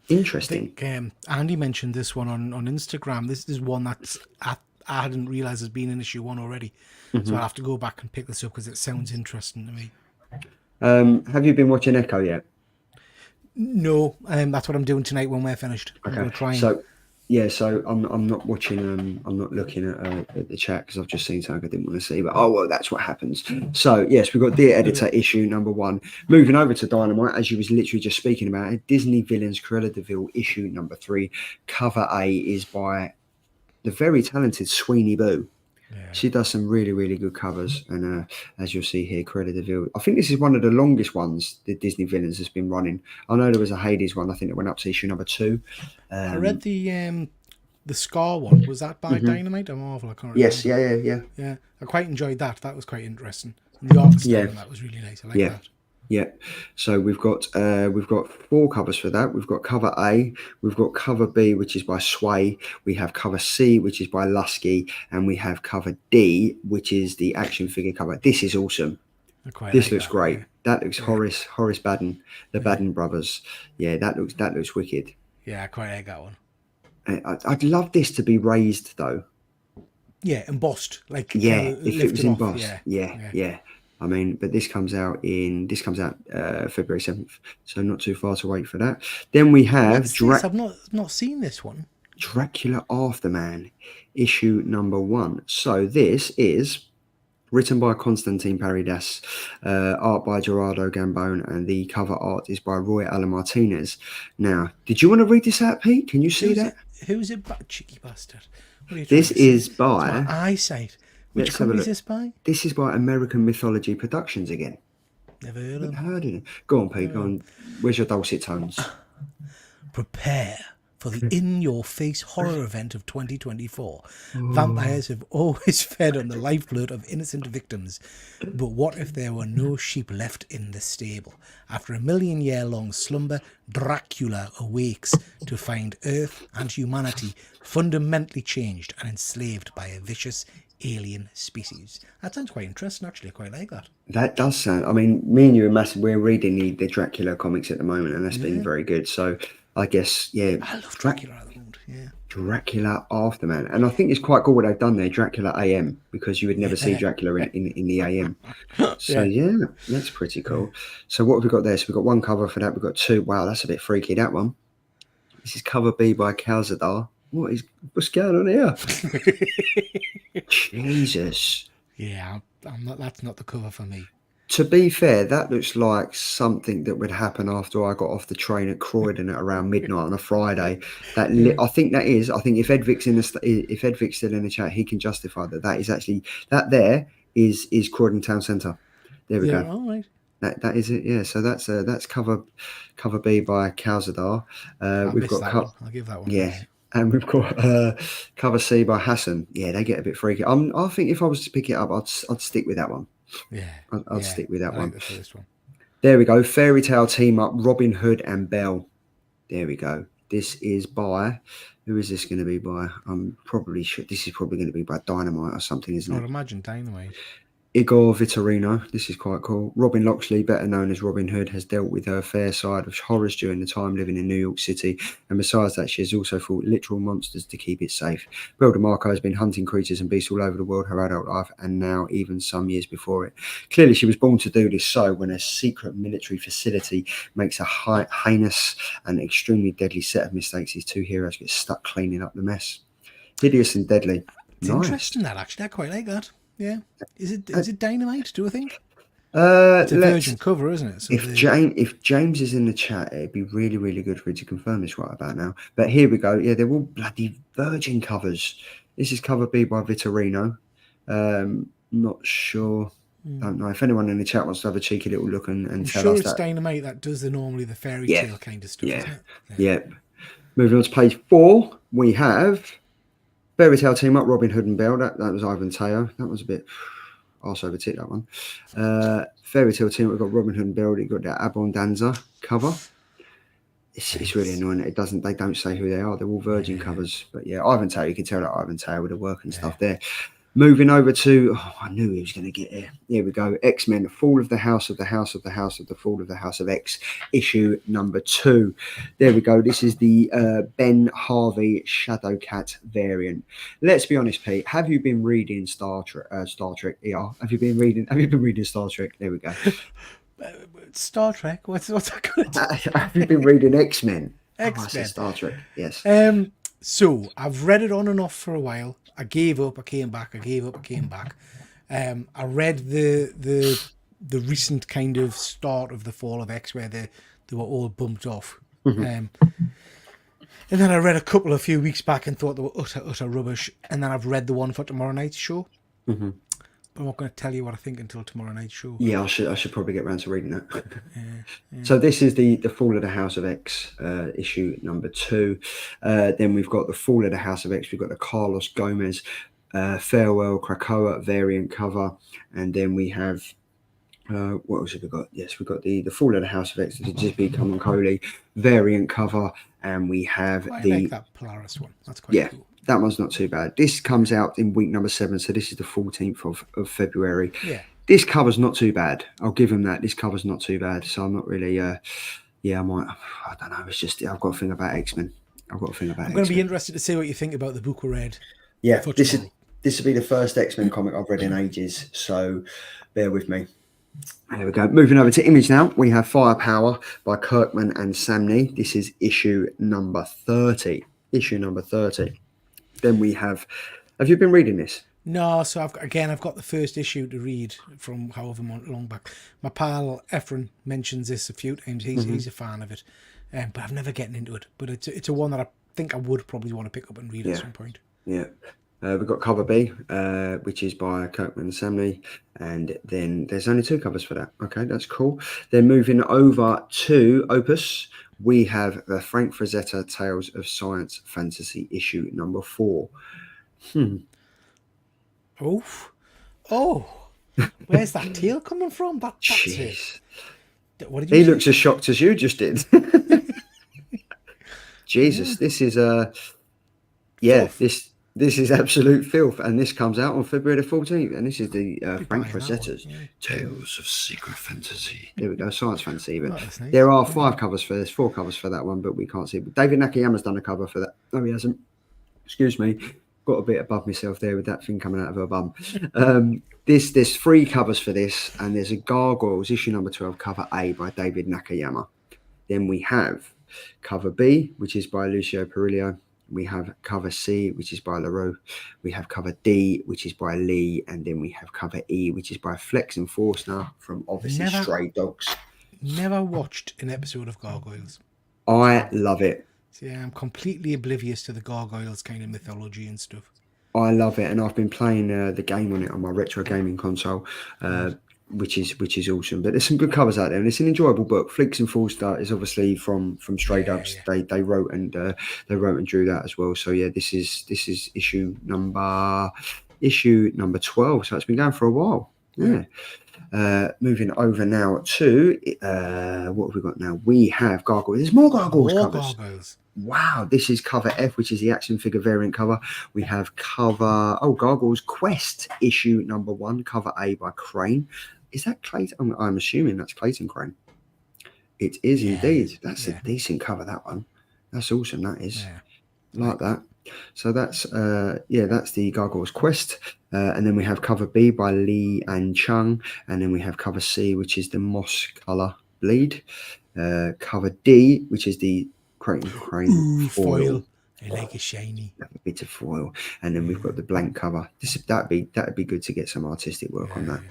Interesting. I think, Andy mentioned this one on Instagram. This is one that I hadn't realised has been in issue 1 already. So I'll have to go back and pick this up because it sounds interesting to me. Have you been watching Echo yet? No, that's what I'm doing tonight when we're finished. Okay. So I'm not watching. I'm not looking at the chat because I've just seen something I didn't want to see. But that's what happens. So yes, we've got Dear Editor issue number 1. Moving over to Dynamite, as you was literally just speaking about it. Disney Villains Cruella de Vil issue number 3. Cover A is by the very talented Sweeney Boo. She does some really, really good covers, and as you'll see here, Cruella de Vil. I think this is one of the longest ones the Disney villains has been running. I know there was a Hades one. I think it went up to issue number 2. I read the Scar one. Was that by Dynamite or Marvel? I can't remember. Yes, yeah. Yeah, I quite enjoyed that. That was quite interesting. And the art style on that was really nice. I like that. Yeah. So we've got 4 covers for that. We've got cover A, we've got cover B, which is by Sway. We have cover C, which is by Lusky, and we have cover D, which is the action figure cover. This is awesome. This looks great. Yeah. That looks Horace Baden, the Baden brothers. Yeah, that looks wicked. Yeah, I quite like that one. I'd love this to be raised though. Yeah, embossed. Like if it was embossed. Off. Yeah. I mean, but this comes out February 7th, so not too far to wait for that. Then we have I've not seen this one. Dracula Afterman, issue number 1. So this is written by Constantine Paredes, art by Gerardo Gambone, and the cover art is by Roy Alan Martinez. Now, did you want to read this out, Pete? Can you see that? Who's it? Cheeky bastard. This is by... my eyesight. Which company is this by? This is by American Mythology Productions again. Never heard of them. It. Go on, Pete. Go on. Where's your dulcet tones? Prepare for the in-your-face horror event of 2024. Vampires have always fed on the lifeblood of innocent victims. But what if there were no sheep left in the stable? After a 1,000,000-year-long slumber, Dracula awakes to find Earth and humanity fundamentally changed and enslaved by a vicious alien species. That sounds quite interesting, actually. I quite like that. That does sound... I mean, me and you we're reading the Dracula comics at the moment, and that's been very good. So I guess, I love Dracula at the moment, Dracula Afterman. And I think it's quite cool what they've done there, Dracula AM, because you would never see Dracula in the AM. So, that's pretty cool. So what have we got there? So we've got 1 cover for that. We've got 2. Wow, that's a bit freaky, that one. This is cover B by Calzadar. What's going on here? Jesus. Yeah, that's not the cover for me. To be fair, that looks like something that would happen after I got off the train at Croydon at around midnight on a Friday. I think if Ed Vic's still in the chat, he can justify that is actually that is Croydon Town Centre. There we go. All right. That is it. Yeah. So that's cover B by Calzadar. We've got I'll give that one. Yeah. And we've got cover C by Hassan. Yeah, they get a bit freaky. I think if I was to pick it up, I'd stick with that one. Yeah, I'd stick with that one. Like the first one. There we go. Fairy Tale team up, Robin Hood and Belle. There we go. This is by... Who is this going to be by? I'm probably sure this is probably going to be by Dynamite or something, isn't it? I'd imagine Dynamite. Igor Vittorino, this is quite cool. Robin Loxley, better known as Robin Hood, has dealt with her fair side of horrors during the time living in New York City, and besides that, she has also fought literal monsters to keep it safe. Belle DeMarco has been hunting creatures and beasts all over the world her adult life, and now even some years before it. Clearly, she was born to do this, so when a secret military facility makes a heinous and extremely deadly set of mistakes, these 2 heroes get stuck cleaning up the mess. Hideous and deadly. It's interesting that, actually. I quite like that. Yeah, is it Dynamite? Do I think? It's a Virgin cover, isn't it? So if James is in the chat, it'd be really, really good for you to confirm this right about now. But here we go. Yeah, they're all bloody Virgin covers. This is cover B by Vittorino. Not sure. Don't know if anyone in the chat wants to have a cheeky little look and tell us it's Dynamite that does normally the fairy tale kind of stuff. Yeah. Isn't it? Yeah. Moving on to page 4, we have Fairy Tale team up, Robin Hood and Belle. That was Ivan Teo. That was a bit arse over tit, that one. Fairy Tale team, we've got Robin Hood and Belle. You've got that Abondanza cover. It's really annoying. They don't say who they are. They're all Virgin covers. But yeah, Ivan Teo, you can tell that Ivan Teo with the work and stuff there. Moving over to, I knew he was going to get here. Here we go. X-Men, Fall of the House of the House of the House of the Fall of the House of X, issue number 2. There we go. This is the Ben Harvey Shadowcat variant. Let's be honest, Pete. Have you been reading Star Trek? Yeah. Have you been reading Star Trek? There we go. Star Trek. What's that good? Have you been reading X-Men? X-Men. Star Trek. Yes. So I've read it on and off for a while. I gave up. I came back. I gave up. I came back. I read the recent kind of start of the Fall of X where they were all bumped off. And then I read a few weeks back and thought they were utter rubbish. And then I've read the one for tomorrow night's show. Mhm. But I'm not going to tell you what I think until tomorrow night's show. Yeah, I should probably get around to reading that. Yeah. So this is the Fall of the House of X, issue number 2. Then we've got the Fall of the House of X. We've got the Carlos Gomez Farewell Krakoa variant cover, and then we have what else have we got? Yes, we've got the Fall of the House of X, the Jippy Kamonkoli variant cover, and we have I the like that Polaris one. That's quite yeah. cool. That one's not too bad. This comes out in week number 7, so this is the 14th of February. Yeah. This cover's not too bad. I'll give him that. This cover's not too bad. So I'm not really, I don't know. It's just, I've got a thing about X-Men. I'm going to be interested to see what you think about the book we read. Yeah, this will be the first X-Men comic I've read in ages. So bear with me. There we go. Moving over to Image now. We have Firepower by Kirkman and Samney. This is issue number 30. Then we have you been reading this? No, so I've got the first issue to read from however long back. My pal Efren mentions this a few times. He's a fan of it, but I've never gotten into it. But it's a one that I think I would probably want to pick up and read at some point. Yeah. We've got cover B, which is by Kirkman and Samney, and then there's only 2 covers for that. Okay, that's cool. Then moving over to Opus, we have the Frank Frazetta Tales of Science Fantasy issue number 4. Oh, where's that tail coming from? That's it. What did you He say? looks as shocked as you just did. Jesus, this is this is absolute filth, and this comes out on February the 14th, and this is the Frank Frazetta's Tales of Secret Fantasy. There we go, science fantasy. But nice. There are 5 covers for this, 4 covers for that one, but we can't see. But David Nakayama's done a cover for that. No, he hasn't. Excuse me. Got a bit above myself there with that thing coming out of her bum. There's 3 covers for this, and there's a Gargoyles issue number 12 cover A by David Nakayama. Then we have cover B, which is by Lucio Perillo. We have cover C, which is by LaRue. We have cover D, which is by Lee, and then we have cover E, which is by Flex and Forstner from obviously Stray Dogs. Never watched an episode of Gargoyles. I love it. Yeah, I'm completely oblivious to the Gargoyles kind of mythology and stuff. I love it, and I've been playing the game on it on my retro gaming console, which is awesome. But there's some good covers out there, and it's an enjoyable book. Flex and Forster is obviously from Stray Dogs. Yeah. They wrote and drew that as well. So yeah, this is issue number 12. So it's been going for a while. Yeah. Moving over now to what have we got now? We have Gargoyles. There's more Gargoyles covers. Gargoyles. Wow, this is cover F, which is the action figure variant cover. We have cover Gargoyles Quest issue number 1, cover A by Crane. Is that Clayton? I'm assuming that's Clayton Crane. It is indeed. That's a decent cover, that one. That's awesome. That is like that. So that's that's the Gargoyles Quest, and then we have cover B by Lee and Chung, and then we have cover C, which is the moss color bleed. Cover D, which is the Crane foil. I like a shiny. A bit of foil, and then we've got the blank cover. That'd be good to get some artistic work on that.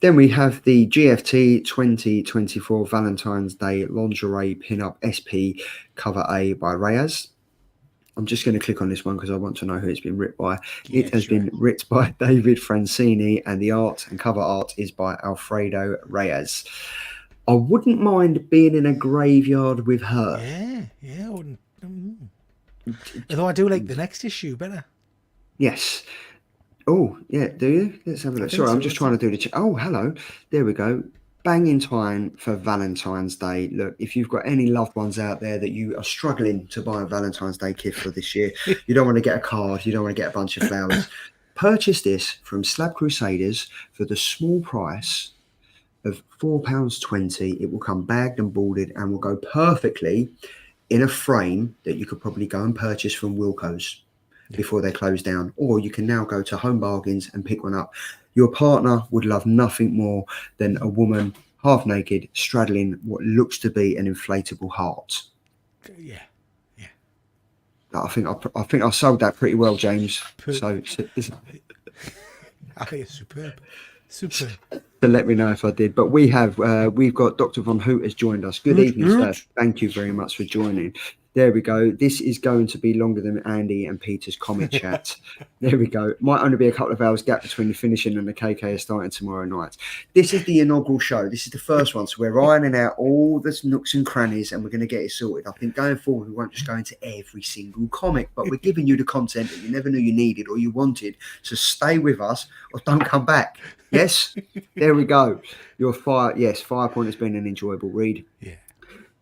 Then we have the GFT 2024 Valentine's Day Lingerie Pinup SP cover A by Reyes. I'm just going to click on this one because I want to know who it's been written by. It has been written by David Francini, and the art and cover art is by Alfredo Reyes. I wouldn't mind being in a graveyard with her. Yeah, I wouldn't. Although I do like the next issue better. Yes. Oh, yeah, do you? Let's have a look. Sorry, I'm just trying to do the... Oh, hello. There we go. Bang in time for Valentine's Day. Look, if you've got any loved ones out there that you are struggling to buy a Valentine's Day gift for this year, you don't want to get a card, you don't want to get a bunch of flowers, purchase this from Slab Crusaders for the small price of £4.20. It will come bagged and boarded and will go perfectly in a frame that you could probably go and purchase from Wilco's before they close down, or you can now go to Home Bargains and pick one up. Your partner would love nothing more than a woman half naked straddling what looks to be an inflatable heart. Yeah. I think I sold that pretty well, James. So I think it's superb. So let me know if I did. But we've got Dr. Von Hoot has joined us. Good evening, sir. Thank you very much for joining. There we go. This is going to be longer than Andy and Peter's comment chat. There we go. Might only be a couple of hours gap between the finishing and the KK is starting tomorrow night. This is the inaugural show. This is the first one. So we're ironing out all the nooks and crannies and we're going to get it sorted. I think going forward, we won't just go into every single comic, but we're giving you the content that you never knew you needed or you wanted. So stay with us or don't come back. Yes? There we go. Your fire. Yes, Firepoint has been an enjoyable read. Yeah.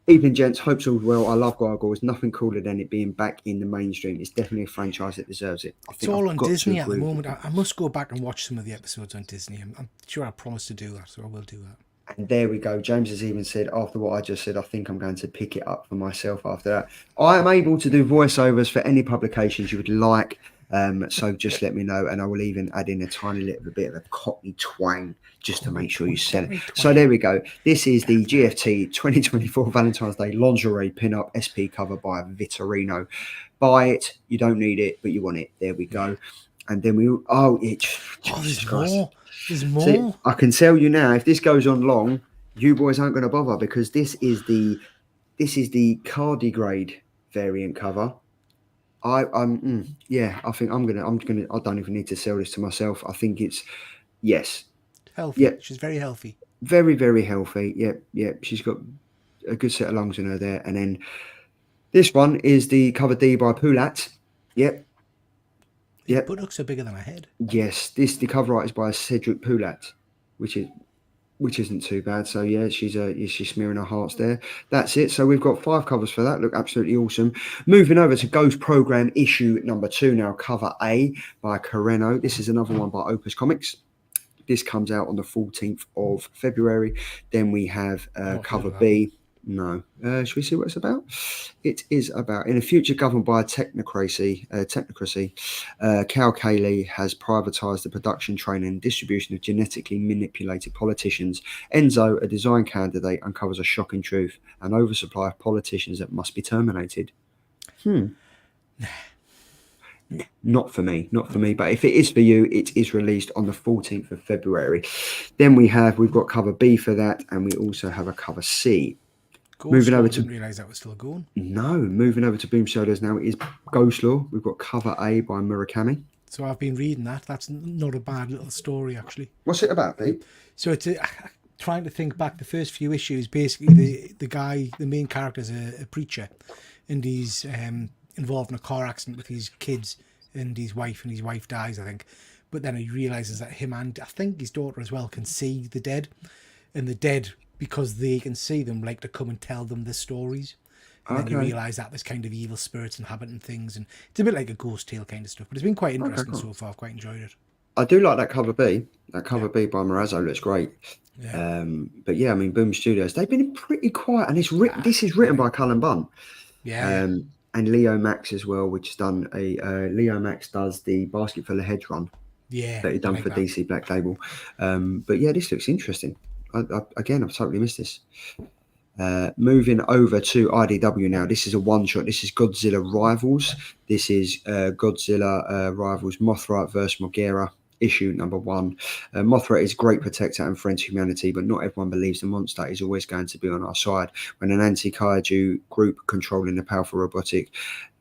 Evening, gents. Hope all's well. I love Gargoyles. Nothing cooler than it being back in the mainstream. It's definitely a franchise that deserves it. It's all on Disney at the moment. I must go back and watch some of the episodes on Disney. I'm sure I promised to do that, so I will do that. And there we go. James has even said, after what I just said, I think I'm going to pick it up for myself after that. I am able to do voiceovers for any publications you would like. So just let me know, and I will even add in a tiny little bit of a Cockney twang just to make sure you sell it. So there we go. This is the GFT 2024 Valentine's Day lingerie pin-up SP cover by Vittorino. Buy it. You don't need it, but you want it. There we go. And then there's more. There's more. See, I can tell you now, if this goes on long, you boys aren't going to bother because this is the cardigrade variant cover. I think I'm gonna. I don't even need to sell this to myself. I think it's healthy. Yeah, she's very healthy. Very, very healthy. Yep. She's got a good set of lungs in her there. And then this one is the cover D by Poulat. Yep. Her buttocks are bigger than her head. Yes, the cover art is by Cedric Poulat, which isn't too bad. So yeah, she's smearing her hearts there. That's it. So we've got 5 covers for that. Look absolutely awesome. Moving over to Ghost Program issue number 2 now, cover A by Carreno. This is another one by Opus Comics. This comes out on the 14th of February. Then we have cover B. No. Should we see what it's about? It is about, in a future governed by technocracy, Cal Cayley has privatised the production, training and distribution of genetically manipulated politicians. Enzo, a design candidate, uncovers a shocking truth: an oversupply of politicians that must be terminated. Not for me. But if it is for you, it is released on the 14th of February. Then we've got cover B for that, and we also have a cover C. Moving over to, didn't realise that was still going. No, moving over to Boom Shoulders now. It is Ghost Law. We've got cover A by Murakami. So I've been reading that. That's not a bad little story, actually. What's it about, Pete? So it's trying to think back. The first few issues, basically, the main character is a preacher, and he's involved in a car accident with his kids and his wife dies, I think. But then he realises that him and I think his daughter as well can see the dead, and the dead, because they can see them, like to come and tell them the stories. And then you realise that there's kind of evil spirits inhabiting things, and it's a bit like a ghost tale kind of stuff. But it's been quite interesting so far. I've quite enjoyed it. I do like that cover B. That cover B by Morazzo looks great. Yeah. But yeah, I mean, Boom Studios, they've been pretty quiet, and this is written by Cullen Bunn. Yeah. And Leo Max as well, which has done Leo Max does the Basket Full of Heads run. Yeah. That he done for DC Black Label. But yeah, this looks interesting. Again, I've totally missed this. Moving over to IDW now. This is a one-shot. This is Godzilla Rivals. This is Godzilla Rivals Mothra vs. Mogera, issue number 1. Mothra is a great protector and friend to humanity, but not everyone believes the monster is always going to be on our side. When an anti-kaiju group controlling the powerful robotic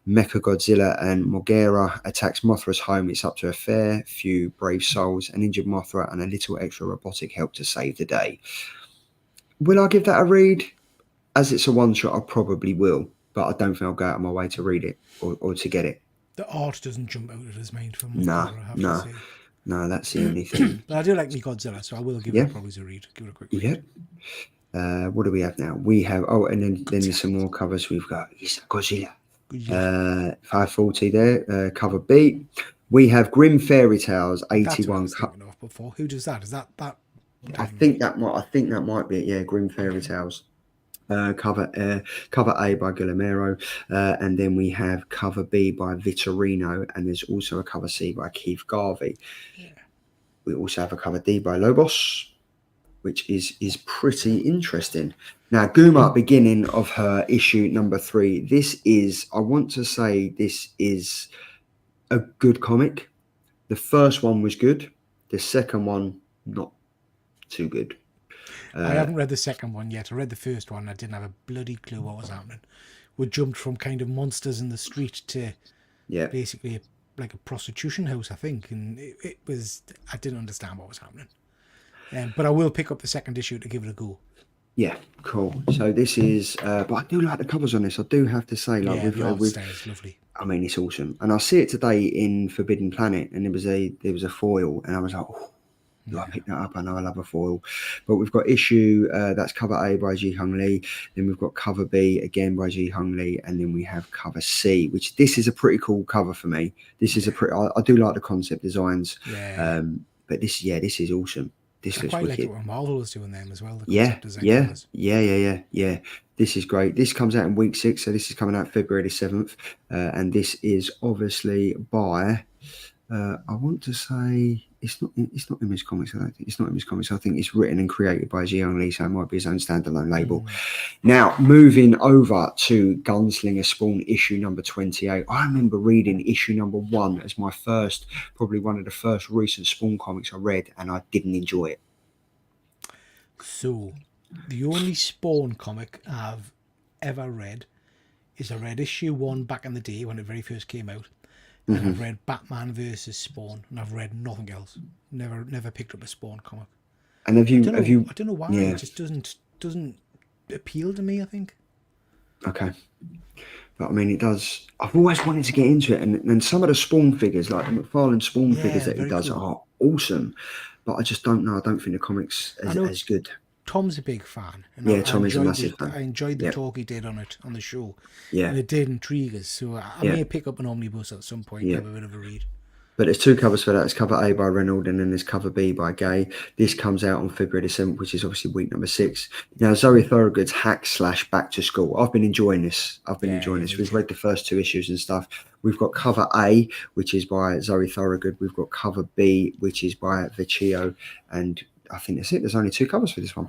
Mechagodzilla and Mogera attacks Mothra's home, it's up to a fair few brave souls, an injured Mothra, and a little extra robotic help to save the day. Will I give that a read? As it's a one-shot, I probably will, but I don't think I'll go out of my way to read it or to get it. The art doesn't jump out at his mind for Mothra, No, that's the only thing. But I do like me Godzilla, so I will give it probably a read. Give it a quick read. What do we have now? We have, and then there's some more covers. We've got Godzilla. 540 there, cover B. We have Grim Fairy Tales 81. Before. Who does that? Is that? I think that might be it. Yeah, Grim Fairy Tales. Cover A by Guillermo, and then we have cover B by Vittorino, and there's also a cover C by Keith Garvey. Yeah. We also have a cover D by Lobos, which is pretty interesting. Now, Guma, beginning of her issue number 3. This is a good comic. The first one was good. The second one, not too I haven't read the second one yet. I read the first one. I didn't have a bloody clue what was happening. we jumped from kind of monsters in the street to Yeah. basically like a prostitution house, I think, and it was, I didn't understand what was happening. But I will pick up the second issue to give it a go. Yeah, cool. So this is, but I do like the covers on this. I do have to say, like, Yeah, the art style is lovely. I mean, it's awesome. And I see it today in Forbidden Planet, and there was a foil, and I was like, oh, do I pick that up? I know I love a foil. But we've got issue, that's cover A by Ji Hung Lee. Then we've got cover B again by Ji Hung Lee. And then we have cover C, which this is a pretty cool cover for me. This is a pretty, I do like the concept designs. Yeah. But this is awesome. This I looks quite wicked. like it when Marvel was doing them as well. The Yeah, concept design covers. yeah. This is great. This comes out in week 6, so this is coming out February the 7th, and this is obviously by. I want to say it's not Image Comics. I don't think it's not Image Comics. I think it's written and created by Ji Young Lee, so it might be his own standalone label. Now, moving over to Gunslinger Spawn issue number 28. I remember reading issue number 1 as my first, probably one of the first recent Spawn comics I read, and I didn't enjoy it. So, the only Spawn comic I've ever read is I read issue 1 back in the day when it very first came out. And I've read Batman versus Spawn, and I've read nothing else. Never picked up a Spawn comic. And have you? I don't know why. Yeah. It just doesn't appeal to me, I think. Okay. But I mean, it does. I've always wanted to get into it, and some of the Spawn figures, like the McFarlane Spawn figures that he does, cool. are awesome. But I just don't know. I don't think the comics as good. Tom's a big fan. And yeah, Tom is a massive fan. I enjoyed the talk he did on it on the show. Yeah. And it did intrigue us. So I may pick up an omnibus at some point and have a bit of a read. But there's 2 covers for that. It's cover A by Reynolds, and then there's cover B by Gay. This comes out on February the 7th, which is obviously week number 6. Now, Zoe Thorogood's Hack / Back to School. I've been enjoying this. We've read the first 2 issues and stuff. We've got cover A, which is by Zoe Thorogood. We've got cover B, which is by Vecchio. And I think that's it. There's only 2 covers for this one.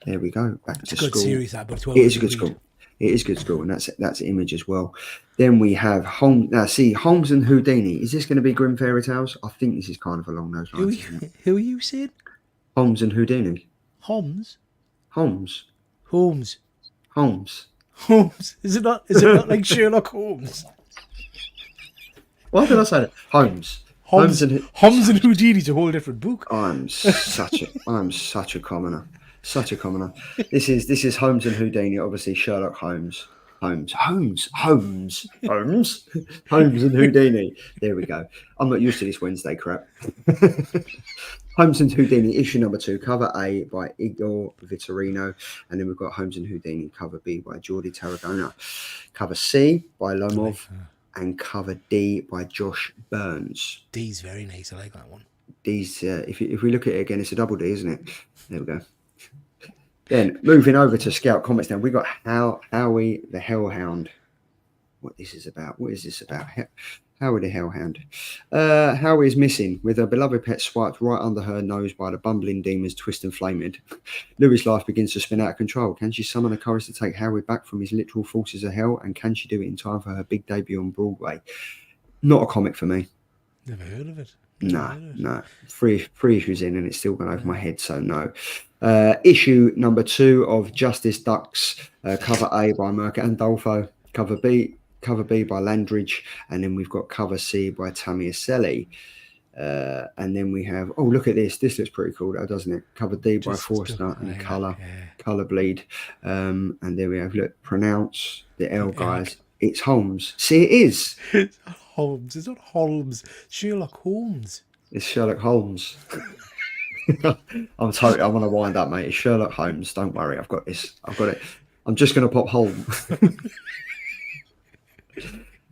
There we go. Back to School. It's a good series, that, but it is a good school. It is good school, and that's Image as well. Then we have Holmes. Now, see, Holmes and Houdini. Is this going to be Grim Fairy Tales? I think this is kind of along those lines. Who are you saying? Holmes and Houdini. Holmes. Holmes. Holmes. Holmes. Holmes. Is it not like Sherlock Holmes? Why did I say that? Holmes. Holmes and Houdini's a whole different book. I'm such a commoner. Such a commoner. This is Holmes and Houdini, obviously Sherlock Holmes. Holmes and Houdini. There we go. I'm not used to this Wednesday crap. Holmes and Houdini, issue number 2, cover A by Igor Vitorino, and then we've got Holmes and Houdini, cover B by Jordi Tarragona, cover C by Lomov, and cover D by Josh Burns. D's very nice. I like that one. D's, if we look at it again, it's a double D, isn't it? There we go. Then moving over to Scout Comics now, we got Howie the Hellhound. What this is about? What is this about? Howie the Hellhound. Howie is missing, with her beloved pet swiped right under her nose by the bumbling demons Twist and Flamed. Louie's life begins to spin out of control. Can she summon the courage to take Howie back from his literal forces of hell? And can she do it in time for her big debut on Broadway? Not a comic for me. Never heard of it. No. Three issues in and it's still gone over my head, so no. Issue number 2 of Justice Ducks, cover A by Mirka Andolfo, cover B by Landridge, and then we've got cover C by Tamiaselli. And then we have, oh, look at this. This looks pretty cool, though, doesn't it? Cover D by Forster and Colour Bleed. And there we have, look, pronounce the L, guys. It's Holmes. See, it is. It's Holmes. It's not Holmes. Sherlock Holmes. It's Sherlock Holmes. I want to wind up, mate. It's Sherlock Holmes. Don't worry. I've got this. I've got it. I'm just going to pop home.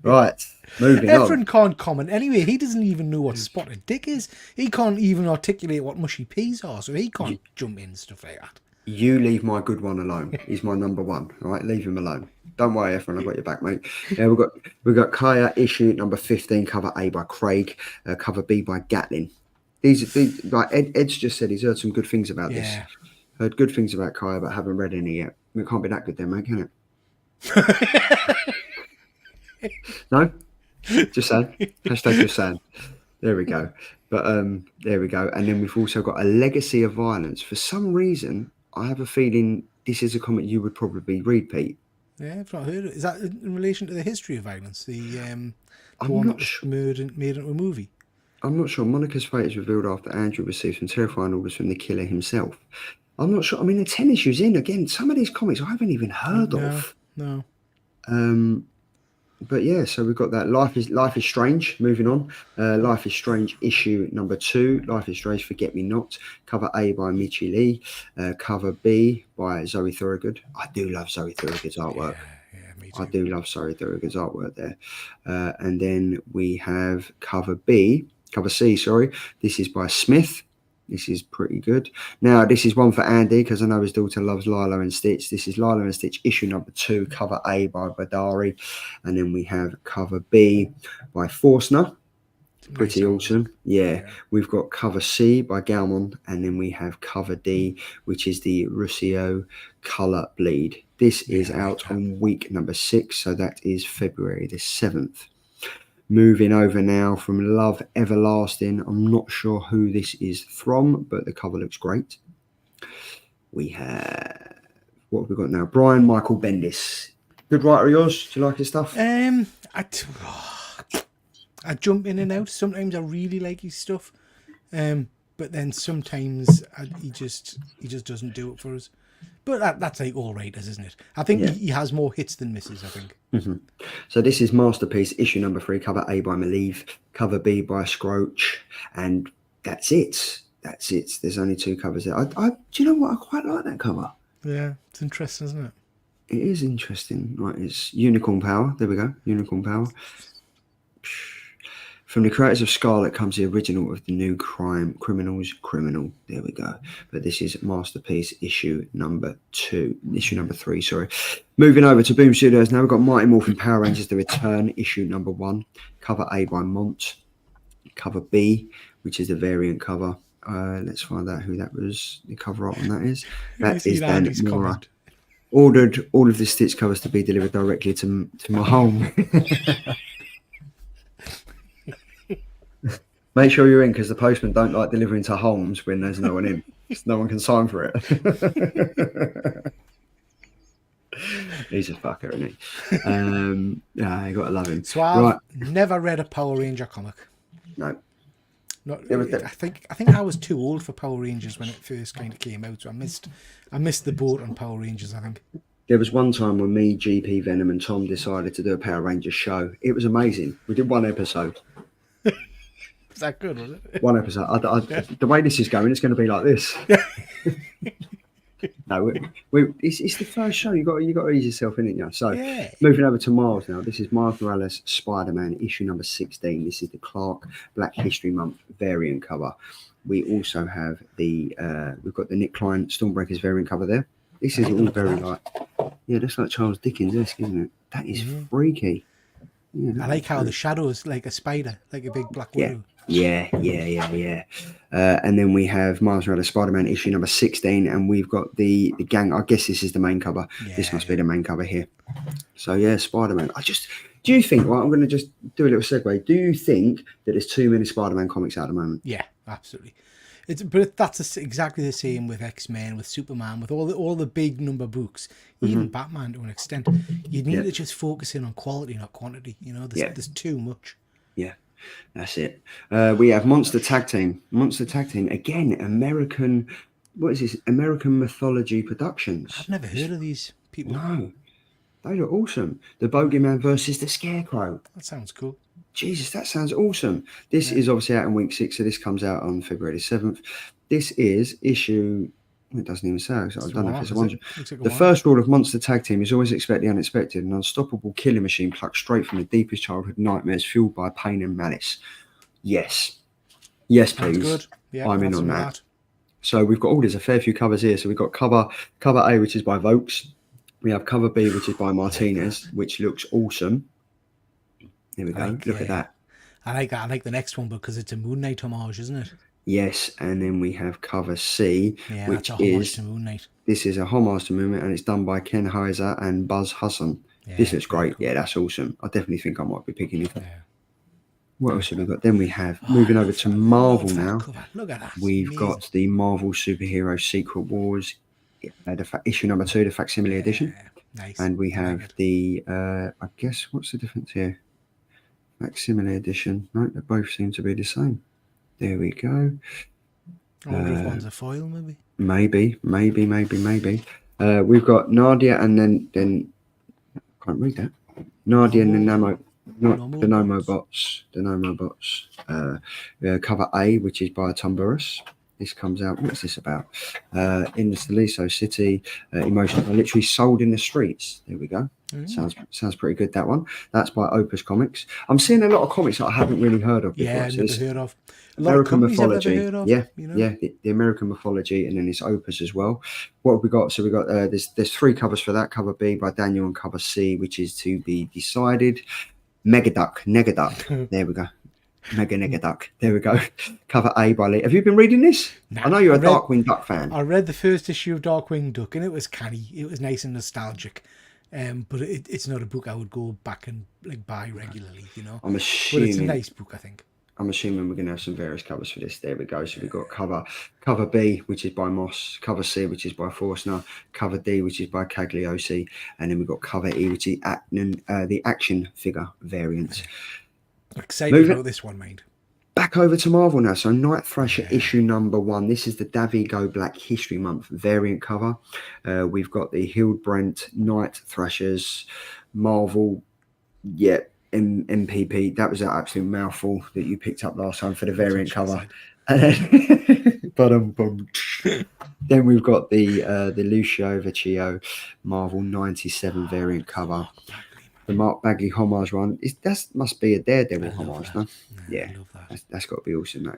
Right. Moving on. Efren can't comment. Anyway, he doesn't even know what spotted dick is. He can't even articulate what mushy peas are, so he can't jump in stuff like that. You leave my good one alone. He's my number 1. All right, leave him alone. Don't worry, Efren, I've got your back, mate. Yeah, we've got Kaya issue number 15, cover A by Craig, cover B by Gatlin. These like Ed's just said he's heard some good things about this. Heard good things about Kaya, but haven't read any yet. It can't be that good then, mate, can it? No? Just saying. Hashtag just saying. There we go. But there we go. And then we've also got A Legacy of Violence. For some reason, I have a feeling this is a comic you would probably read, Pete. Yeah, I've not heard of it. Is that in relation to the history of violence? The I'm one that not was sure. made into a movie? I'm not sure. Monica's fate is revealed after Andrew receives some terrifying orders from the killer himself. I'm not sure. I mean, the 10 issues in, again, some of these comics I haven't even heard No, of. no. But yeah, so we've got that Life is Strange. Moving on, Life is Strange issue number 2. Life is Strange, Forget Me Not. Cover A by Michi Lee. Cover B by Zoe Thorogood. I do love Zoe Thorogood's artwork. Yeah, me I too. do love Zoe Thorogood's artwork there. And then we have cover C. Sorry, this is by Smith. This is pretty good. Now, this is one for Andy because I know his daughter loves Lilo and Stitch. This is Lilo and Stitch issue number 2, cover A by Badari. And then we have cover B by Forstner. Pretty Nice awesome. Yeah. We've got cover C by Galmon. And then we have cover D, which is the Ruscio Colour Bleed. This is out on week number 6. So that is February the 7th. Moving over now from Love Everlasting. I'm not sure who this is from, but the cover looks great. We have, what have we got now? Brian Michael Bendis. Good writer of yours? Do you like his stuff? I jump in and out. Sometimes I really like his stuff, but then sometimes he just doesn't do it for us. But that's like all writers, isn't it? I think he has more hits than misses, I think. Mm-hmm. So this is Masterpiece, issue number 3, cover A by Malieve, cover B by Scroach, and that's it. That's it. There's only 2 covers there. Do you know what? I quite like that cover. Yeah, it's interesting, isn't it? It is interesting. Right, it's Unicorn Power. There we go. Unicorn Power. From the creators of Scarlet comes the original of the new Criminals Criminal. There we go. But this is Masterpiece issue number 3, sorry. Moving over to Boom Studios now, we've got Mighty Morphin Power Rangers The Return, issue number 1. Cover A by Mont. Cover B, which is the variant cover. Let's find out who that was. The cover art on that is. That is Dan Mora. Ordered all of the Stitch covers to be delivered directly to my home. Make sure you're in because the postman don't like delivering to homes when there's no one in. No one can sign for it. He's a fucker, isn't he? Yeah, you got to love him. So I've never read a Power Ranger comic. No. I think I was too old for Power Rangers when it first kind of came out. So I missed the boat on Power Rangers, I think. There was one time when me, GP Venom, and Tom decided to do a Power Rangers show. It was amazing. We did one episode. Was that good, was it? One episode. The way this is going, it's going to be like this. No, it's the first show. You got to ease yourself in it, you know. So moving over to Miles now. This is Miles Morales Spider-Man issue number 16. This is the Clark Black History Month variant cover. We also have we've got the Nick Klein Stormbreakers variant cover there. This is all very that's like Charles Dickens-esque, isn't it? That is freaky. Yeah, I like how the shadow is like a spider, like a big black widow. Yeah. And then we have Miles Morales Spider-Man issue number 16, and we've got the gang. I guess this is the main cover. This must be the main cover here. So yeah, Spider-Man. Do you think? Well, I'm going to just do a little segue. Do you think that there's too many Spider-Man comics out at the moment? Yeah, absolutely. But that's exactly the same with X-Men, with Superman, with all the big number books, even Batman to an extent. You need to just focus in on quality, not quantity. You know, there's too much. Yeah, that's it. We have Monster Tag Team. Monster Tag Team again. American. What is this? American Mythology Productions. I've never heard of these people. No, they look awesome. The Bogeyman versus the Scarecrow. That sounds cool. Jesus, that sounds awesome. This is obviously out in week 6, so this comes out on February 7th. This is issue, it doesn't even say, so I don't know if it's a one. The first rule of Monster Tag Team is always expect the unexpected. An unstoppable killing machine plucked straight from the deepest childhood nightmares, fueled by pain and malice. Yes, please. Good. Yeah, I'm in on that. So we've got there's a fair few covers here. So we've got cover A, which is by Vokes. We have cover B, which is by Martinez, which looks awesome. Here we go. Look at that. I like that. I like the next one because it's a Moon Knight homage, isn't it? Yes, and then we have cover C, which that's a homage to Moon Knight. This is a homage to Moon Knight, and it's done by Ken Heiser and Buzz Hudson. This looks great. Cool. Yeah, that's awesome. I definitely think I might be picking it. What else have we got? Then we have, moving over to Marvel now. Look at that. We've got the Marvel Superhero Secret Wars, issue number 2, the facsimile edition. Nice. And we I like have it. the, I guess, what's the difference here? Facsimile edition. No, they both seem to be the same. There we go. I wonder if one's a foil, maybe. Maybe. We've got Nadia and then can't read that. Nadia and the Nomobots. Cover A, which is by Tumburus. This comes out. What's this about? In the Saliso City, emotions are literally sold in the streets. There we go. Sounds pretty good. That one. That's by Opus Comics. I'm seeing a lot of comics that I haven't really heard of before. Yeah, So never it's heard of. A lot American of companies mythology. I've never heard of. Yeah, you know? yeah, the American mythology, and then it's Opus as well. What have we got? So we got there's 3 covers for that. Cover B by Daniel and cover C, which is to be decided. Negaduck. There we go. Negaduck. There we go. Cover A by Lee. Have you been reading this? Nah, I know you're a Darkwing Duck fan. I read the first issue of Darkwing Duck, and it was canny. It was nice and nostalgic. But it's not a book I would go back and like buy regularly, you know. I'm But it's a assuming nice book, I think. we're going to have some various covers for this. There we go. So we've got cover B, which is by Moss, cover C, which is by Forstner, cover D, which is by Cagliosi, and then we've got cover E, which is the action figure variant. Excited about this one, mind. Back over to Marvel now. So Night Thrasher issue number 1. This is the Davigo Black History Month variant cover. We've got the Hildbrand Night Thrashers Marvel. Yeah. MPP. That was an absolute mouthful that you picked up last time for the variant cover. And then we've got the Lucio Vecchio Marvel 97 variant cover. The Mark Bagley homage one that must be a Daredevil homage, no? Yeah, that's got to be awesome. That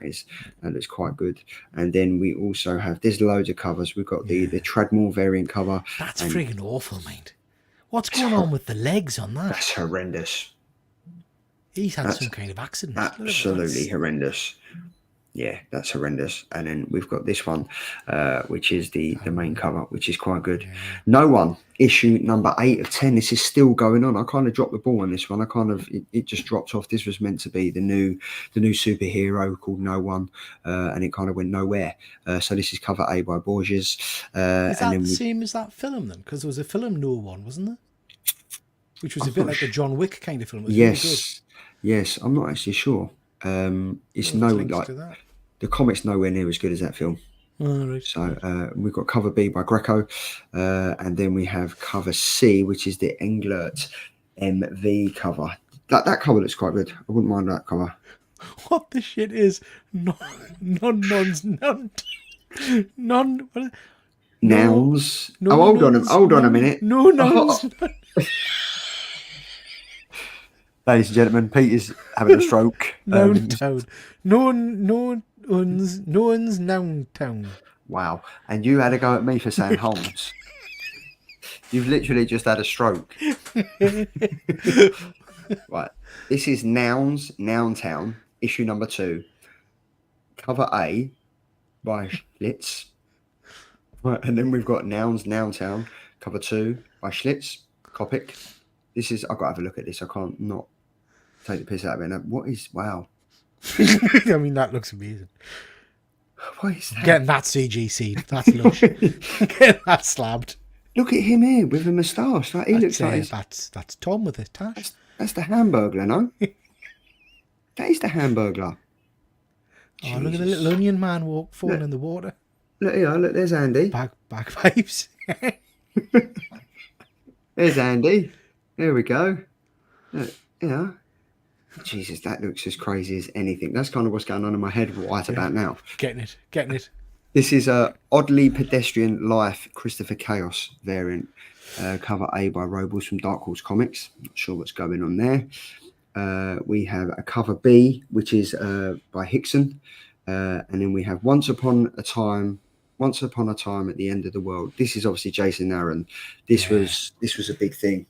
looks quite good. And then we also have there's loads of covers. We've got the Tradmore variant cover. That's friggin' awful, mate. What's going on with the legs on that? That's horrendous. He's had some kind of accident. Absolutely horrendous. Yeah, that's horrendous. And then we've got this one, which is the main cover, which is quite good. No One, issue number 8 of 10. This is still going on. I kind of dropped the ball on this one. It just dropped off. This was meant to be the new superhero called No One, and it kind of went nowhere. So this is cover A by Borges. Is that the same as that film then? Because there was a film No One, wasn't there? Which was a bit like a John Wick kind of film. It was really good. Yes. I'm not actually sure. It's the comic's nowhere near as good as that film. Oh, right. So we've got cover B by Greco, and then we have cover C, which is the Englert MV cover. That cover looks quite good. I wouldn't mind that cover. What the shit is nouns? Hold on a minute. No nouns. Ladies and gentlemen, Peter's having a stroke. Noun town. No uns noun town. Wow. And you had a go at me for saying Holmes. You've literally just had a stroke. Right. This is Nouns, Noun Town, issue number 2. Cover A by Schlitz. Right, and then we've got Nouns, Noun Town, cover 2 by Schlitz, Copic. This is, I've got to have a look at this. I can't not take the piss out of it. What is, wow. I mean, that looks amazing. What is that? Getting that CGC'd. That's lush. Getting that slabbed. Look at him here with a moustache. Like, he looks like that's Tom with a tash. That's the Hamburglar, no? That is the Hamburglar. Oh, look at the little onion man falling in the water. Look here, look, there's Andy. Bagpipes. There's Andy. There we go. Look, yeah. Jesus, that looks as crazy as anything. That's kind of what's going on in my head right about now. Getting it. This is a Oddly Pedestrian Life Christopher Chaos variant. Cover A by Robles from Dark Horse Comics. Not sure what's going on there. We have a cover B, which is by Hickson. And then we have Once Upon a Time at the End of the World. This is obviously Jason Aaron. This was a big thing.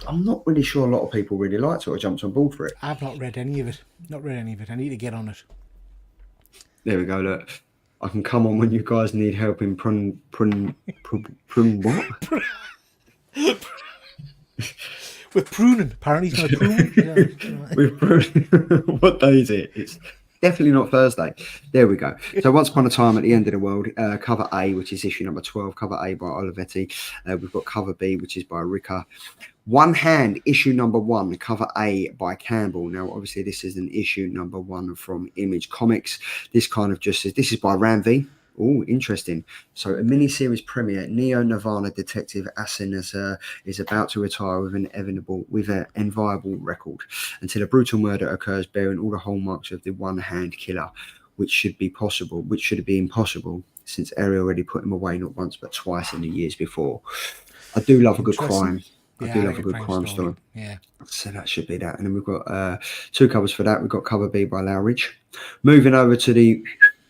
I'm not really sure a lot of people really liked it or jumped on board for it. I've not read any of it. I need to get on it. There we go. Look, I can come on when you guys need help in prun what? With pruning. Apparently it's not pruning. With pruning. What day is it? It's Definitely not Thursday. There we go. So Once Upon a Time at the End of the World, cover A, which is issue number 12, cover A by Olivetti. We've got cover B, which is by Ricker. One Hand, issue number 1, cover A by Campbell. Now, obviously, this is an issue number 1 from Image Comics. This kind of just says, this is by Ram V. Oh, interesting. So a mini-series premiere, Neo-Nirvana detective Asin is about to retire with an enviable record until a brutal murder occurs bearing all the hallmarks of the one-hand killer, which should have been impossible since Ari already put him away not once but twice in the years before. I do love a good crime. I do love a good crime story. Yeah. So that should be that. And then we've got 2 covers for that. We've got cover B by Lowridge. Moving over to the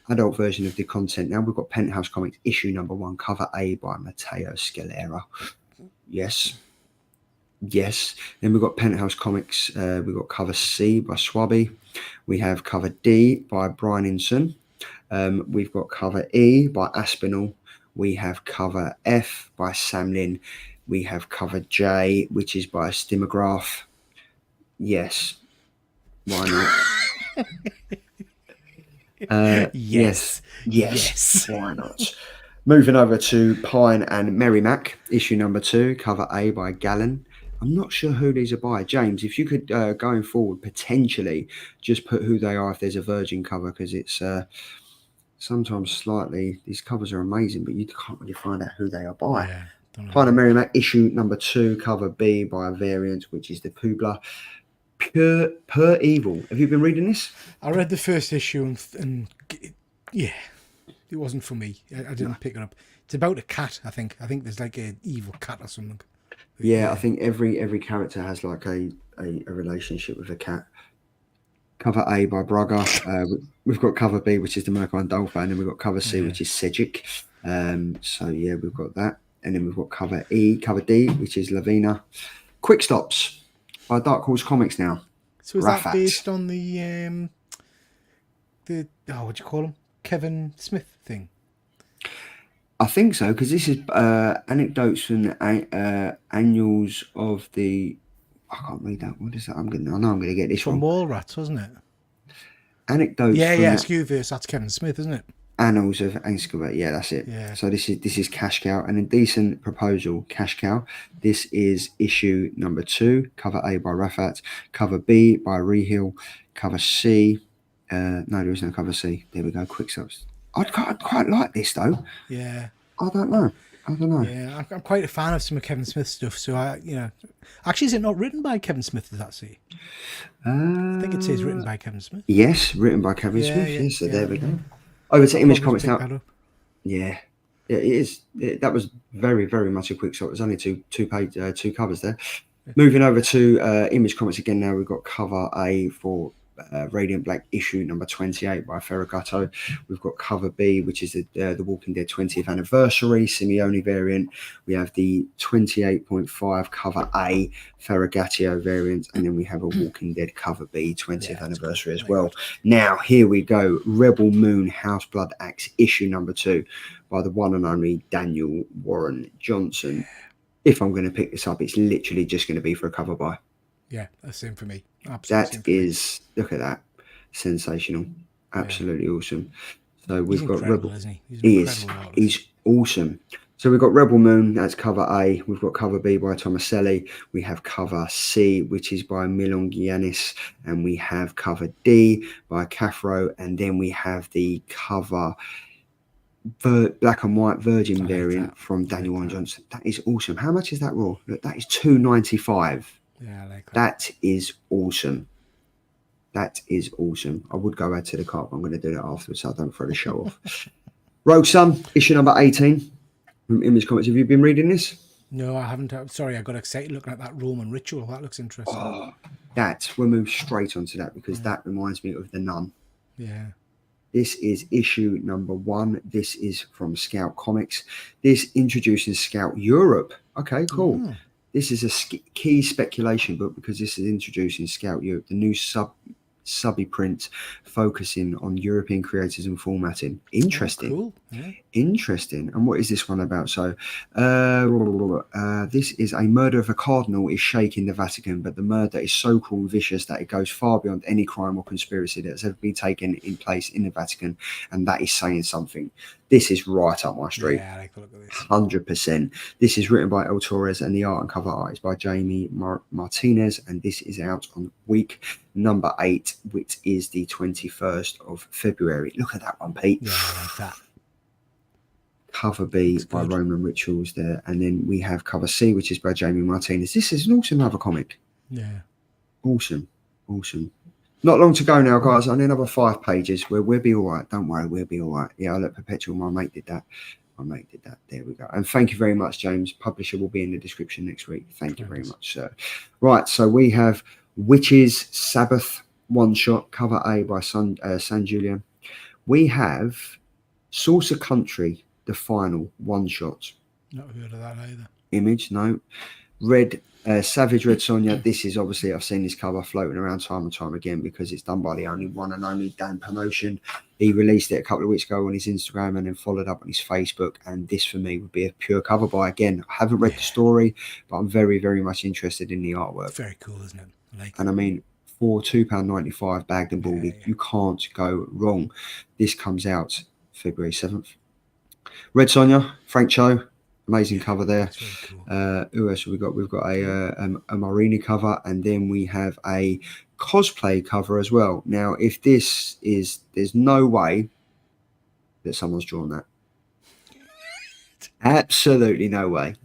adult version of the content now, we've got Penthouse Comics issue number 1, cover A by Matteo Scalera. Yes. Then we've got Penthouse Comics. We've got cover C by Swaby. We have cover D by Bryaninson. We've got cover E by Aspinall. We have cover F by Samlin. We have cover J, which is by Stimograph. Yes. Why not? Yes. Why not? Moving over to Pine and Merrimack, issue number 2, cover A by Gallen. I'm not sure who these are by. James, if you could, going forward, potentially just put who they are if there's a Virgin cover, because it's sometimes slightly, these covers are amazing, but you can't really find out who they are by. Yeah, Pine and Merrimack, issue number 2, cover B by a variant, which is the Poobla. Pure Evil. Have you been reading this? I read the first issue and yeah, it wasn't for me. I didn't pick it up. It's about a cat, I think. I think there's like an evil cat or something. Yeah, I think every character has like a relationship with a cat. Cover A by Braga. We've got cover B, which is the Mirko and Dolphin, and then we've got cover C, which is Sejic. So yeah, we've got that. And then we've got cover D, which is Lavina. Quick Stops by Dark Horse Comics now. So is that based on the what do you call him? Kevin Smith thing? I think so, because this is anecdotes from the annals of the. I can't read that. What is that? I know I'm gonna get this from wrong. Mallrats, wasn't it? Anecdotes. Yeah. Skewverse. That's Kevin Smith, isn't it? Annals of Anscova, yeah, that's it. Yeah. So this is Cash Cow, and a decent proposal, Cash Cow. This is issue number 2, cover A by Rafat, cover B by Rehill, cover C. No, there is no cover C. There we go. Quick Stops. I'd quite like this though. Yeah. I don't know. Yeah, I'm quite a fan of some of Kevin Smith's stuff. So actually, is it not written by Kevin Smith? Does that say? I think it says written by Kevin Smith. Yes, written by Kevin Smith. Yeah, yes, so there we go. Over to Image Comics now. Yeah, it is. That was very, very much a quick shot. There's only two covers there. Moving over to Image Comics again now. We've got cover A for Radiant Black issue number 28 by Ferragutto. We've got cover B, which is the Walking Dead 20th anniversary Simeone variant. We have the 28.5 cover A Ferragatio variant, and then we have a Walking Dead cover B 20th anniversary as well. Now here we go. Rebel Moon Houseblood Axe issue number 2 by the one and only Daniel Warren Johnson. If I'm going to pick this up, it's literally just going to be for a cover buy. Yeah, that's same for me. Absolutely. That is, look at that, sensational, absolutely awesome. So we've got Rebel. Isn't he? He's awesome. So we've got Rebel Moon, that's cover A. We've got cover B by Tomaselli. We have cover C, which is by Milongianis, and we have cover D by Caffro, and then we have the cover black and white Virgin variant from Daniel Warren Johnson. That is awesome. How much is that raw? Look, that is $2.95. Yeah, I like that. That is awesome. That is awesome. I would go add to the cart, but I'm going to do that afterwards so I don't throw the show off. Rogue Sun, issue number 18 from Image Comics. Have you been reading this? No, I haven't. Sorry, I got excited looking at that Roman ritual. That looks interesting. Oh, we'll move straight onto that because that reminds me of The Nun. Yeah. This is issue number 1. This is from Scout Comics. This introduces Scout Europe. Okay, cool. Mm. This is a key speculation book because this is introducing Scout Europe, the new subby print focusing on European creators and formatting. Interesting. Oh, cool. Interesting. And what is this one about? So, this is a murder of a cardinal is shaking the Vatican, but the murder is so cruel and vicious that it goes far beyond any crime or conspiracy that has ever been taken in place in the Vatican, and that is saying something. This is right up my street. Yeah, I like to look at this. 100%. This is written by El Torres, and the art and cover art is by Jamie Martinez, and this is out on week number 8, which is the 21st of February. Look at that one, Pete. Yeah, I like that. Cover B by Roman Rituals there, and then we have cover C, which is by Jamie Martinez. This is also another comic. Yeah. Awesome. Not long to go now, guys. Only another 5 pages. We'll be all right. Don't worry, we'll be all right. Yeah, look, Perpetual, my mate did that. There we go. And thank you very much, James. Publisher will be in the description next week. Thank you very much, sir. Right, so we have Witches Sabbath one-shot, cover A by San Julian. We have Saucer Country, the final one-shot. Not heard of that either. Image, no. Savage Red Sonja. This is obviously, I've seen this cover floating around time and time again because it's done by the one and only Dan Promotion. He released it a couple of weeks ago on his Instagram and then followed up on his Facebook. And this for me would be a pure cover buy. Again, I haven't read the story, but I'm very, very much interested in the artwork. It's very cool, isn't it? And I mean, for £2.95 bagged and boarded, you can't go wrong. This comes out February 7th. Red Sonja, Frank Cho, amazing cover there. Cool. Who else have we got? We've got a Marini cover, and then we have a cosplay cover as well. Now, if this is, there's no way that someone's drawn that. Absolutely no way.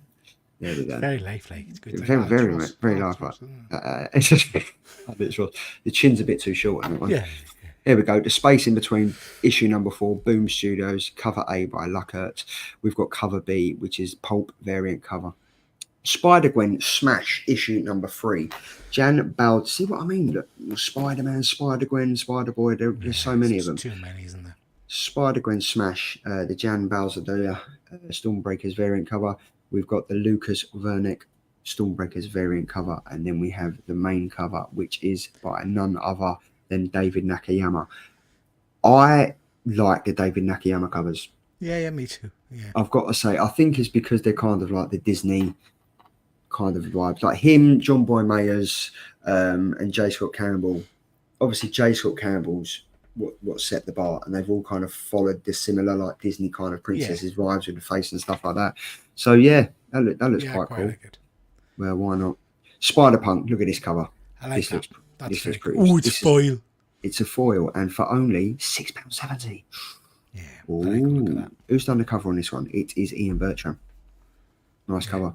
There we go. Very lifelike. It's good. Very lifelike. It's just the chin's a bit too short on that one. Yeah. Here we go. The space in between issue number 4, Boom Studios, cover A by Luckert. We've got cover B, which is Pulp variant cover. Spider-Gwen Smash, issue number 3. Jan Bald. See what I mean? Look, Spider-Man, Spider-Gwen, Spider-Boy. There's so many of them. Too many, isn't there? Spider-Gwen Smash, the Jan Balzadilla Stormbreakers variant cover. We've got the Lucas Vernick Stormbreakers variant cover, and then we have the main cover, which is by none other than David Nakayama. I like the David Nakayama covers. Yeah, me too. Yeah. I've got to say, I think it's because they're kind of like the Disney kind of vibes. Like him, John Boy Mayers, and J. Scott Campbell. Obviously, J. Scott Campbell's what set the bar, and they've all kind of followed this similar like Disney kind of princesses vibes with the face and stuff like that. So yeah, that looks quite cool. Like well, why not? Spider-Punk, look at this cover. I like this. This looks pretty. Oh, it's foil. It's a foil, and for only £6.70. Yeah. Look at that. Who's done the cover on this one? It is Ian Bertram. Nice cover.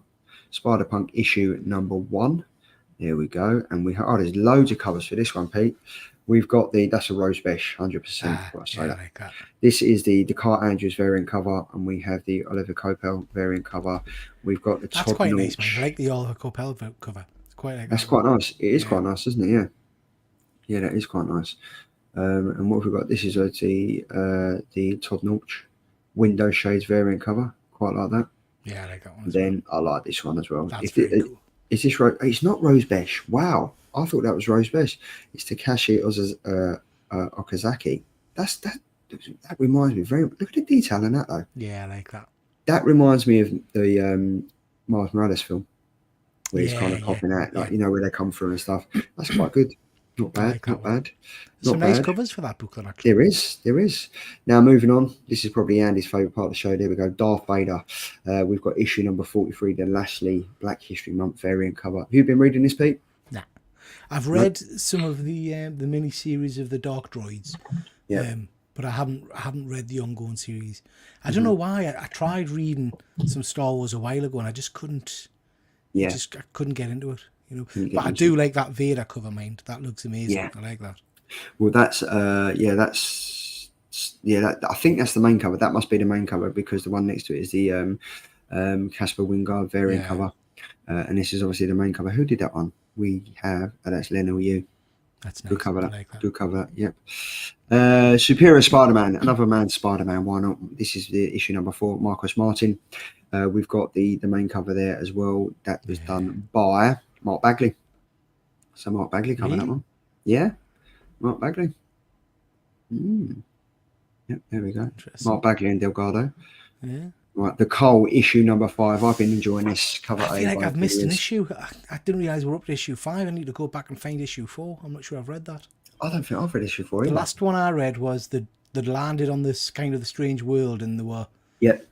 Spider-Punk issue number 1. There we go. And there's loads of covers for this one, Pete. We've got that's a Rose Besh, 100%. I like that. This is the Descartes Andrews variant cover, and we have the Oliver Coipel variant cover. We've got the That's quite nice, man. I like the Oliver Coipel cover. It's quite like that's that. Quite nice. It is quite nice, isn't it? Yeah. Yeah, that is quite nice. And what have we got? This is the Todd Notch Window Shades variant cover. Quite like that. Yeah, I like that one. Then I like this one as well. That's very cool. Is this Rose? It's not Rose Besh. Wow, I thought that was Rose Besh. It's Takashi Okazaki. That reminds me very. Look at the detail in that though. Yeah, I like that. That reminds me of the Miles Morales film, where he's kind of popping out, like you know where they come from and stuff. That's quite good. Not bad. Not bad. Some nice covers for that booklet, actually. There is. Now, moving on. This is probably Andy's favourite part of the show. There we go. Darth Vader. We've got issue number 43, the Lashley Black History Month variant cover. Have you been reading this, Pete? Nah. I've read some of the mini-series of the Dark Droids. Yeah. But I haven't read the ongoing series. I don't know why. I tried reading some Star Wars a while ago, and I just couldn't. I couldn't get into it. You know, but I do like that Vader cover, mind. That looks amazing. Yeah. I like that. Well, I think that's the main cover. That must be the main cover because the one next to it is the Casper Wingard variant cover, and this is obviously the main cover. Who did that one? We have that's Leno Yu. That's nice. Good cover. Like that. Good cover. Yep. Superior Spider-Man, another man Spider-Man. Why not? This is the issue number 4. Marcus Martin. We've got the main cover there as well. That was done by Mark Bagley. So Mark Bagley covered that one. Yeah, Mark Bagley. Yep, there we go. Interesting. Mark Bagley and Delgado. Yeah. Right, the Cole issue number 5. I've been enjoying this cover. I feel like by I've missed an Villiers. issue. I didn't realise we're up to issue 5. I need to go back and find issue 4. I'm not sure I've read that. I don't think I've read issue 4 The either. last one I read was that landed on this kind of the strange world, and Yep.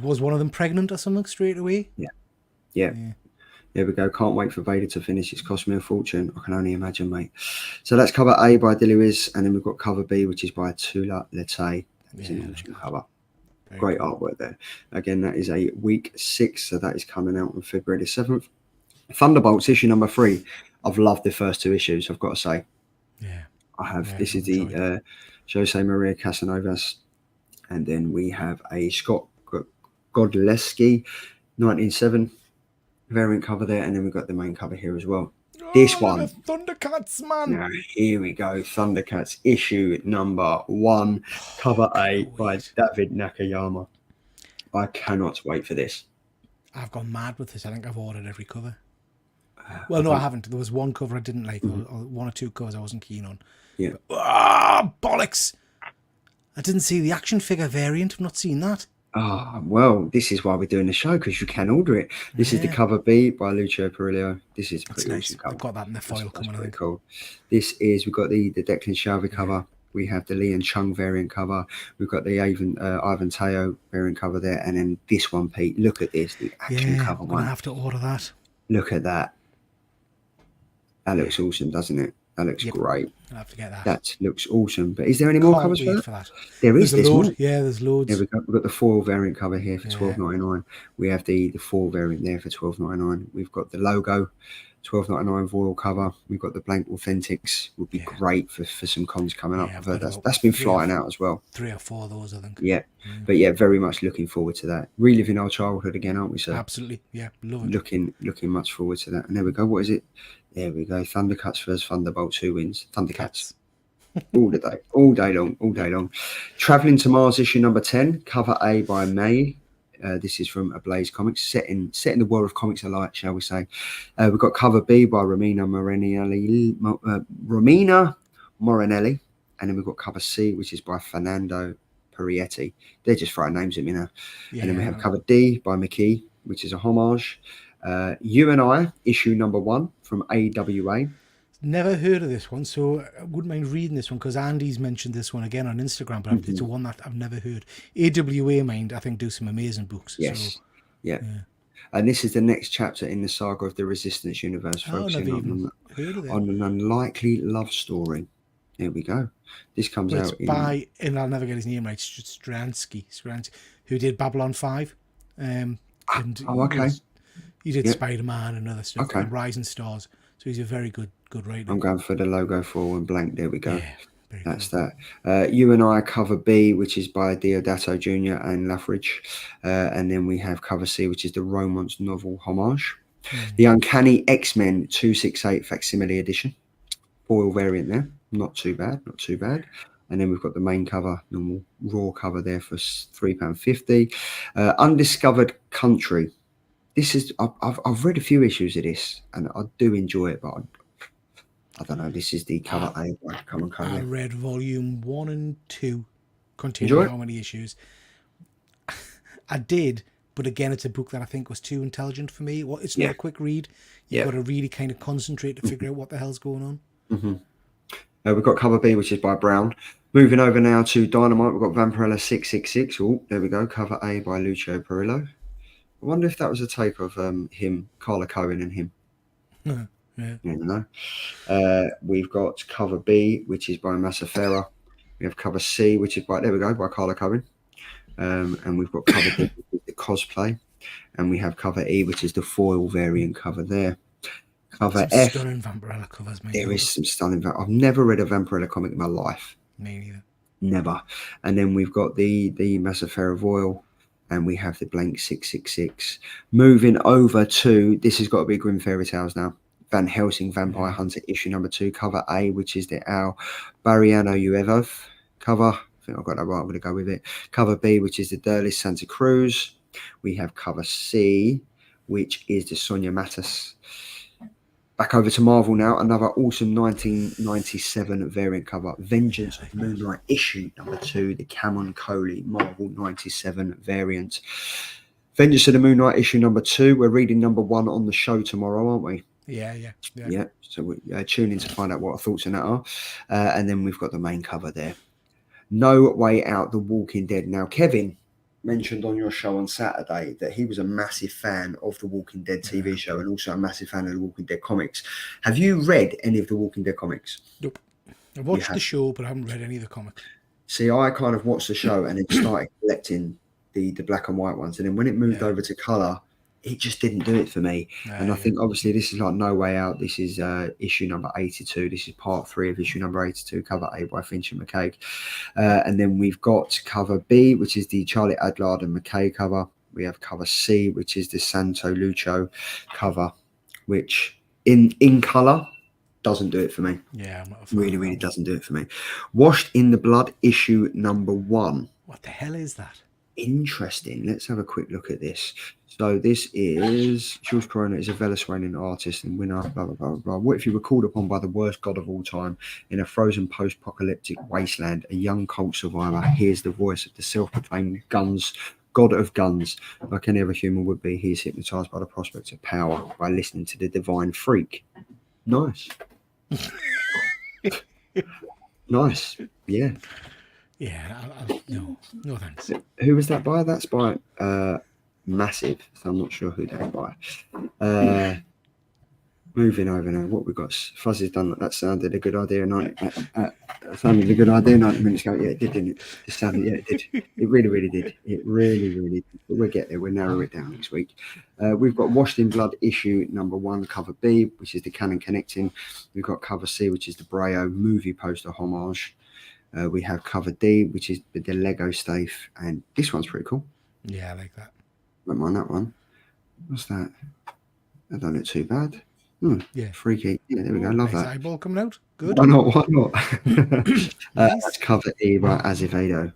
was one of them pregnant or something straight away. Yeah. There we go. Can't wait for Vader to finish. It's cost me a fortune. I can only imagine, mate. So that's cover A by Dilliwiz, and then we've got cover B, which is by Tula Lete. It's an awesome cover. Great artwork there. Again, that is a week 6, so that is coming out on February the 7th. Thunderbolts issue number 3. I've loved the first 2 issues, I've got to say. Yeah. I have. This is the Jose Maria Casanovas, and then we have a Scott Godleski 1907 variant cover there, and then we've got the main cover here as well. This one, the Thundercats, man. now here we go. Thundercats issue number 1, cover A by David Nakayama. I cannot wait for this. I've gone mad with this. I think I've ordered every cover. Well, no, I haven't. There was one cover I didn't like, or 1 or 2 covers I wasn't keen on. Yeah. Bollocks! I didn't see the action figure variant. I've not seen that. Well, this is why we're doing the show, because you can order it. This is the cover B by Lucio Perillo. This is pretty nice. I've got that in the foil coming. I think. Cool. This is, we've got the Declan Shalvey cover. We have the Lian Chung variant cover. We've got the Ivan Teo variant cover there, and then this one, Pete. Look at this, the action cover I'm one. gonna have to order that. Look at that. That looks awesome, doesn't it? That looks great. I'll have to get that. That looks awesome. But is there any more covers for that? There is. There's loads. Yeah, there's loads. Yeah, we've got the foil variant cover here for $12.99. We have the foil variant there for $12.99. We've got the logo, $12.99 foil cover. We've got the blank authentics. Would be great for some cons coming up. I've heard that's been flying out as well. 3 or 4 of those, I think. Yeah. But yeah, very much looking forward to that. Reliving our childhood again, aren't we, sir? Absolutely. Yeah, love it. Looking much forward to that. And there we go. What is it? There we go. Thundercats versus Thunderbolts. Who wins? Thundercats. all day long. Traveling to Mars issue number 10, cover A by May. This is from Ablaze Comics, set in the world of comics alike, shall we say. We've got cover B by Romina Morinelli, and then we've got cover C, which is by Fernando Perietti. They're just throwing names at me now. And then we have cover D by McKee, which is a homage. You and I, issue number 1 from AWA. Never heard of this one, so I wouldn't mind reading this one, because Andy's mentioned this one again on Instagram, but it's a one that I've never heard. AWA I think do some amazing books. Yes. So, yeah. And this is the next chapter in the saga of the Resistance universe, focusing on an unlikely love story. There we go. This comes out by, and I'll never get his name right, Stransky, who did Babylon 5. He did Spider-Man and other stuff, and Rising Stars. So he's a very good writer. I'm going for the logo for and blank. There we go. Yeah, that's that. You and I cover B, which is by Deodato Jr. and Lafridge. And then we have cover C, which is the Romance novel homage. The Uncanny X-Men 268 facsimile edition. Foil variant there. Not too bad. And then we've got the main cover, normal raw cover there for £3.50. Undiscovered Country. This is I've read a few issues of this, and I do enjoy it, but I don't know. This is the cover A. Come on, cover. I read volume 1 and 2, containing how many issues. I did, but again, it's a book that I think was too intelligent for me. Well, it's not a quick read. You've got to really kind of concentrate to figure out what the hell's going on. We've got cover B, which is by Brown. Moving over now to Dynamite, we've got Vampirella 666. Oh, there we go. Cover A by Lucio Perillo. I wonder if that was a take of him, Carla Cohen, and him. Yeah. You never know. We've got cover B, which is by Massafera. We have cover C, which is by Carla Cohen. And we've got cover D, which is the cosplay. And we have cover E, which is the foil variant cover there. Cover F. Stunning Vampirella covers, mate. There is some stunning. I've never read a Vampirella comic in my life. Me neither. Never. And then we've got the Massafera Voil. And we have the blank 666. Moving over to, this has got to be Grim Fairy Tales now. Van Helsing Vampire Hunter issue number 2, cover A, which is the Al Bariano Uevov cover. I think I've got that right. I'm going to go with it. Cover B, which is the Derlis Santa Cruz. We have cover C, which is the Sonia Matas Back over to Marvel now. Another awesome 1997 variant cover. Vengeance of Moonlight issue number 2. The Cameron Coley Marvel 97 variant. Vengeance of the Moonlight issue number 2. We're reading number 1 on the show tomorrow, aren't we? Yeah. So we tune in to find out what our thoughts on that are. And then we've got the main cover there. No Way Out, The Walking Dead. Now, Kevin mentioned on your show on Saturday that he was a massive fan of the Walking Dead TV show and also a massive fan of the Walking Dead comics. Have you read any of the Walking Dead comics? Nope. I watched the show, but I haven't read any of the comics. See, I kind of watched the show and then started collecting the black and white ones. And then when it moved over to colour, it just didn't do it for me. And I think obviously this is like No Way Out. This is issue number 82. This is part 3 of issue number 82, cover A by Finch and McCaig. And then we've got cover B, which is the Charlie Adlard and McKay cover. We have cover C, which is the Santo Lucho cover, which in colour doesn't do it for me. Yeah, I'm not a fan. Really doesn't do it for me. Washed in the Blood issue number 1. What the hell is that? Interesting. Let's have a quick look at this. So this is Jules Corona is a Venezuelan artist and winner. Blah, blah, blah, blah. What if you were called upon by the worst god of all time in a frozen post-apocalyptic wasteland? A young cult survivor hears the voice of the self-proclaimed god of guns. Like any other human would be, he is hypnotized by the prospect of power by listening to the divine freak. Nice. Nice. Yeah. Yeah, no thanks. Who was that by? That's by Massive, so I'm not sure who that's by. Moving over now, what we've got. Fuzzy's done that. Sounded a good idea. Sounded a good idea 90 minutes ago. Yeah, it did, didn't it? It sounded, yeah, it did. It really did. It really did. But we'll get there. We'll narrow it down next week. We've got Washed in Blood issue number 1, cover B, which is the Canon Connecting. We've got cover C, which is the Braille movie poster homage. We have cover D, which is the Lego Stave, and this one's pretty cool. Yeah, I like that. Don't mind that one. What's that? That don't look too bad. Yeah, freaky. Yeah, there we go. Love nice that. eyeball coming out. Good. Why not? Nice. That's cover E by Azevedo.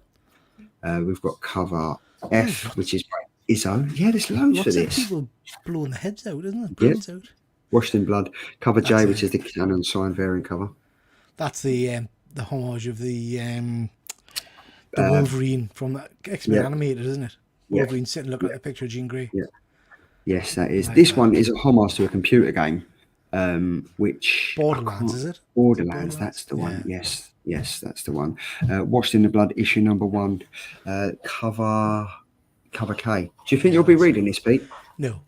We've got cover F, which is by Izzo. Yeah, there's loads for this. People blowing their heads out, isn't it? Brains out. Washed in Blood. Cover J, which is the Canon sign variant cover. That's the homage of the Wolverine from that X-Men animated, isn't it? Wolverine sitting looking at the picture of Jean Grey. Yeah. Yes, that is. This one is a homage to a computer game, which Borderlands, is it? Borderlands, that's the one. Yes, that's the one. Washed in the Blood issue number 1, cover K. Do you think you'll be reading this, Pete? No.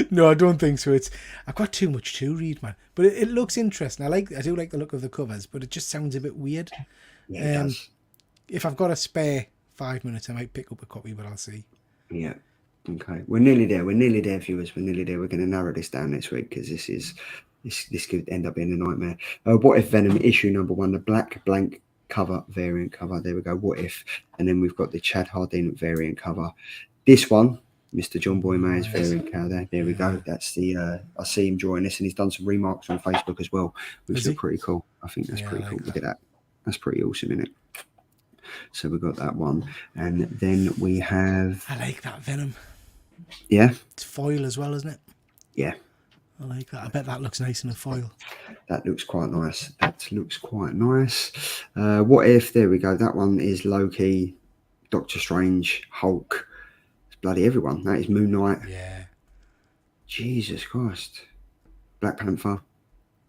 No, I don't think so. I've got too much to read, man. But it looks interesting. I do like the look of the covers, but it just sounds a bit weird. Yeah, it does. If I've got a spare 5 minutes, I might pick up a copy, but I'll see. Yeah. Okay. We're nearly there. Viewers. We're nearly there. We're going to narrow this down next week because this could end up being a nightmare. What If Venom issue number 1, the black blank cover variant cover. There we go. What If, and then we've got the Chad Hardin variant cover. This one, Mr. John Boy Mayer's variant cover. There we go. That's the. I see him drawing this, and he's done some remarks on Facebook as well, which is pretty cool. I think that's pretty cool. Look at that. That's pretty awesome, isn't it? So we've got that one, and then we have. I like that Venom. Yeah. It's foil as well, isn't it? Yeah. I like that. I bet that looks nice in a foil. That looks quite nice. What If? There we go. That one is Loki, Doctor Strange, Hulk. It's bloody everyone. That is Moon Knight. Yeah. Jesus Christ. Black Panther.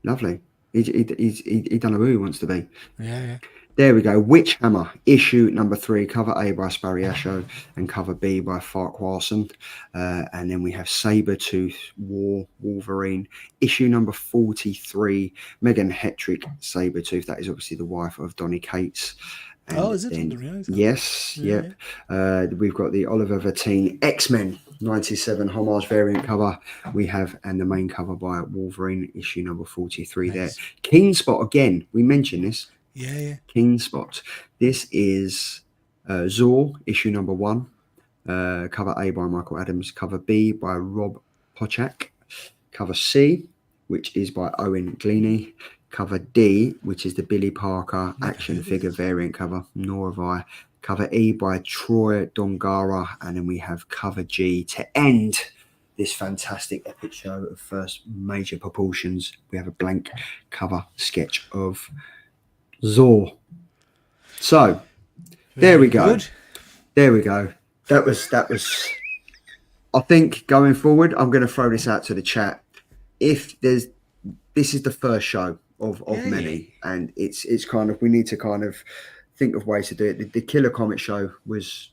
Lovely. He done who he wants to be. Yeah. There we go. Witch Hammer, issue number 3, cover A by Spariasho and cover B by Farquharson. And then we have Sabretooth Wolverine, issue number 43, Megan Hetrick Sabretooth. That is obviously the wife of Donny Cates. And is it? Yes, yep. We've got the Oliver Vatine X-Men 97 homage variant cover we have, and the main cover by Wolverine, issue number 43 there. Keen Spot again. We mentioned this. Yeah. Keen Spot. This is Zor, issue number 1. Cover A by Michael Adams. Cover B by Rob Pochak. Cover C, which is by Owen Gleaney. Cover D, which is the Billy Parker action figure variant cover. Nor have I. Cover E by Troy Dongara. And then we have cover G to end this fantastic epic show of first major proportions. We have a blank cover sketch of Zor. So there we go. Good. There we go. That was. I think going forward, I'm going to throw this out to the chat. This is the first show of many, and it's kind of, we need to kind of think of ways to do it. The Killer Comic Show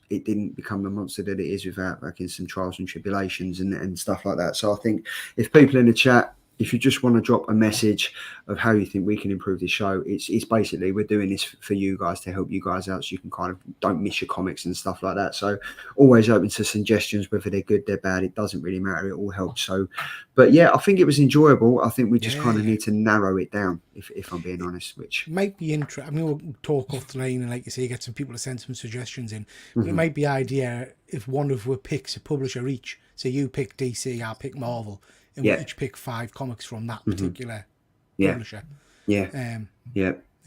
it didn't become the monster that it is without like in some trials and tribulations and stuff like that. So I think if people in the chat, if you just want to drop a message of how you think we can improve the show, it's basically, we're doing this for you guys to help you guys out so you can kind of don't miss your comics and stuff like that. So always open to suggestions, whether they're good, they're bad, it doesn't really matter. It all helps. So, but yeah, I think it was enjoyable. I think we just kind of need to narrow it down, if I'm being honest, which might be interesting. I mean, we'll talk off the line and, like you say, get some people to send some suggestions in. But it might be idea if one of us picks a publisher each. So you pick DC, I'll pick Marvel. And we each pick 5 comics from that particular publisher. And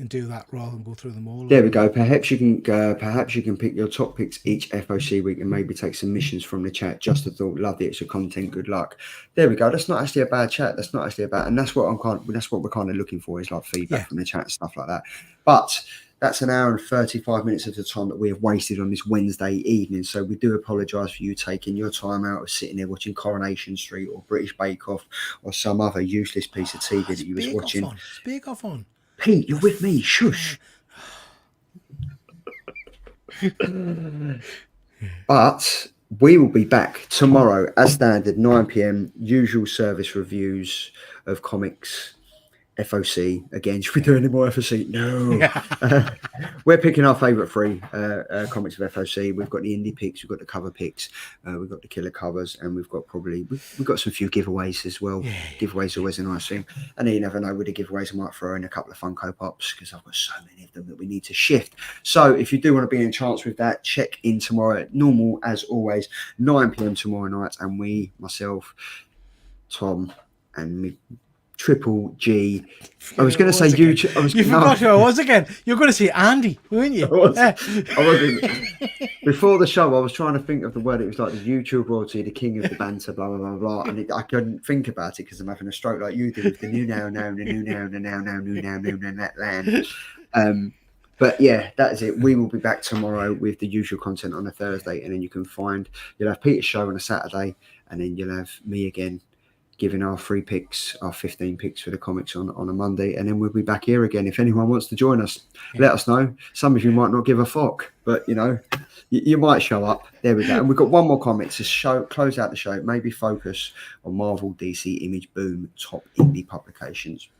do that rather than go through them all. There we go. Perhaps you can pick your top picks each FOC week and maybe take submissions from the chat. Just a thought, loved it. It's your content. Good luck. There we go. That's not actually a bad chat. That's not actually a bad, and that's what we're kind of looking for, is like feedback from the chat and stuff like that. But that's an hour and 35 minutes of the time that we have wasted on this Wednesday evening. So we do apologise for you taking your time out of sitting there watching Coronation Street or British Bake Off or some other useless piece of TV that you was watching. Speak off on. Pete, you're with me. Shush. But we will be back tomorrow as standard, 9 p.m. Usual service reviews of comics. FOC again. Should we do any more FOC? No. We're picking our favourite 3 comics of FOC. We've got the indie picks, we've got the cover picks, we've got the killer covers, and we've got we've got some few giveaways as well. Giveaways are always a nice thing, and then you never know with the giveaways. I might throw in a couple of Funko Pops because I've got so many of them that we need to shift. So if you do want to be in chance with that, check in tomorrow. Normal as always, 9 p.m. tomorrow night, and we, myself, Tom, and me. Triple G. I was going to say YouTube. You forgot who I was again. You're going to say Andy, weren't you? I wasn't. Before the show, I was trying to think of the word. It was like the YouTube royalty, the king of the banter, blah, blah, blah, blah. And I couldn't think about it because I'm having a stroke like you did with the new now, the new now, that land. But yeah, that is it. We will be back tomorrow with the usual content on a Thursday. And then you'll have Peter's show on a Saturday. And then you'll have me again, giving our 3 picks, our 15 picks for the comics on a Monday, and then we'll be back here again. If anyone wants to join us, let us know. Some of you might not give a fuck, but you might show up. There we go. And we've got one more comic to close out the show. Maybe focus on Marvel, DC, Image, Boom, top indie publications.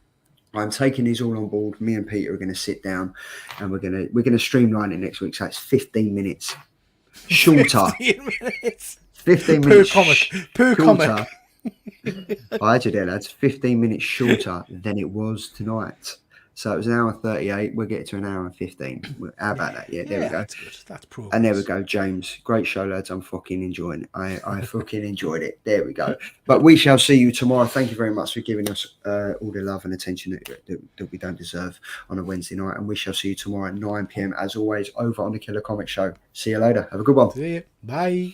I'm taking these all on board. Me and Peter are going to sit down, and we're going to streamline it next week. So it's 15 minutes shorter. 15 minutes. 15 minutes. Per comic. I had you there, lads. 15 minutes shorter than it was tonight. So it was an hour and 38. We'll get to an hour and 15. How about that? Yeah, there we go. That's good. That's progress. And there we go, James. Great show, lads. I'm fucking enjoying it. I fucking enjoyed it. There we go. But we shall see you tomorrow. Thank you very much for giving us all the love and attention that we don't deserve on a Wednesday night. And we shall see you tomorrow at 9 p.m. as always over on the Killer Comic Show. See you later. Have a good one. See you. Bye.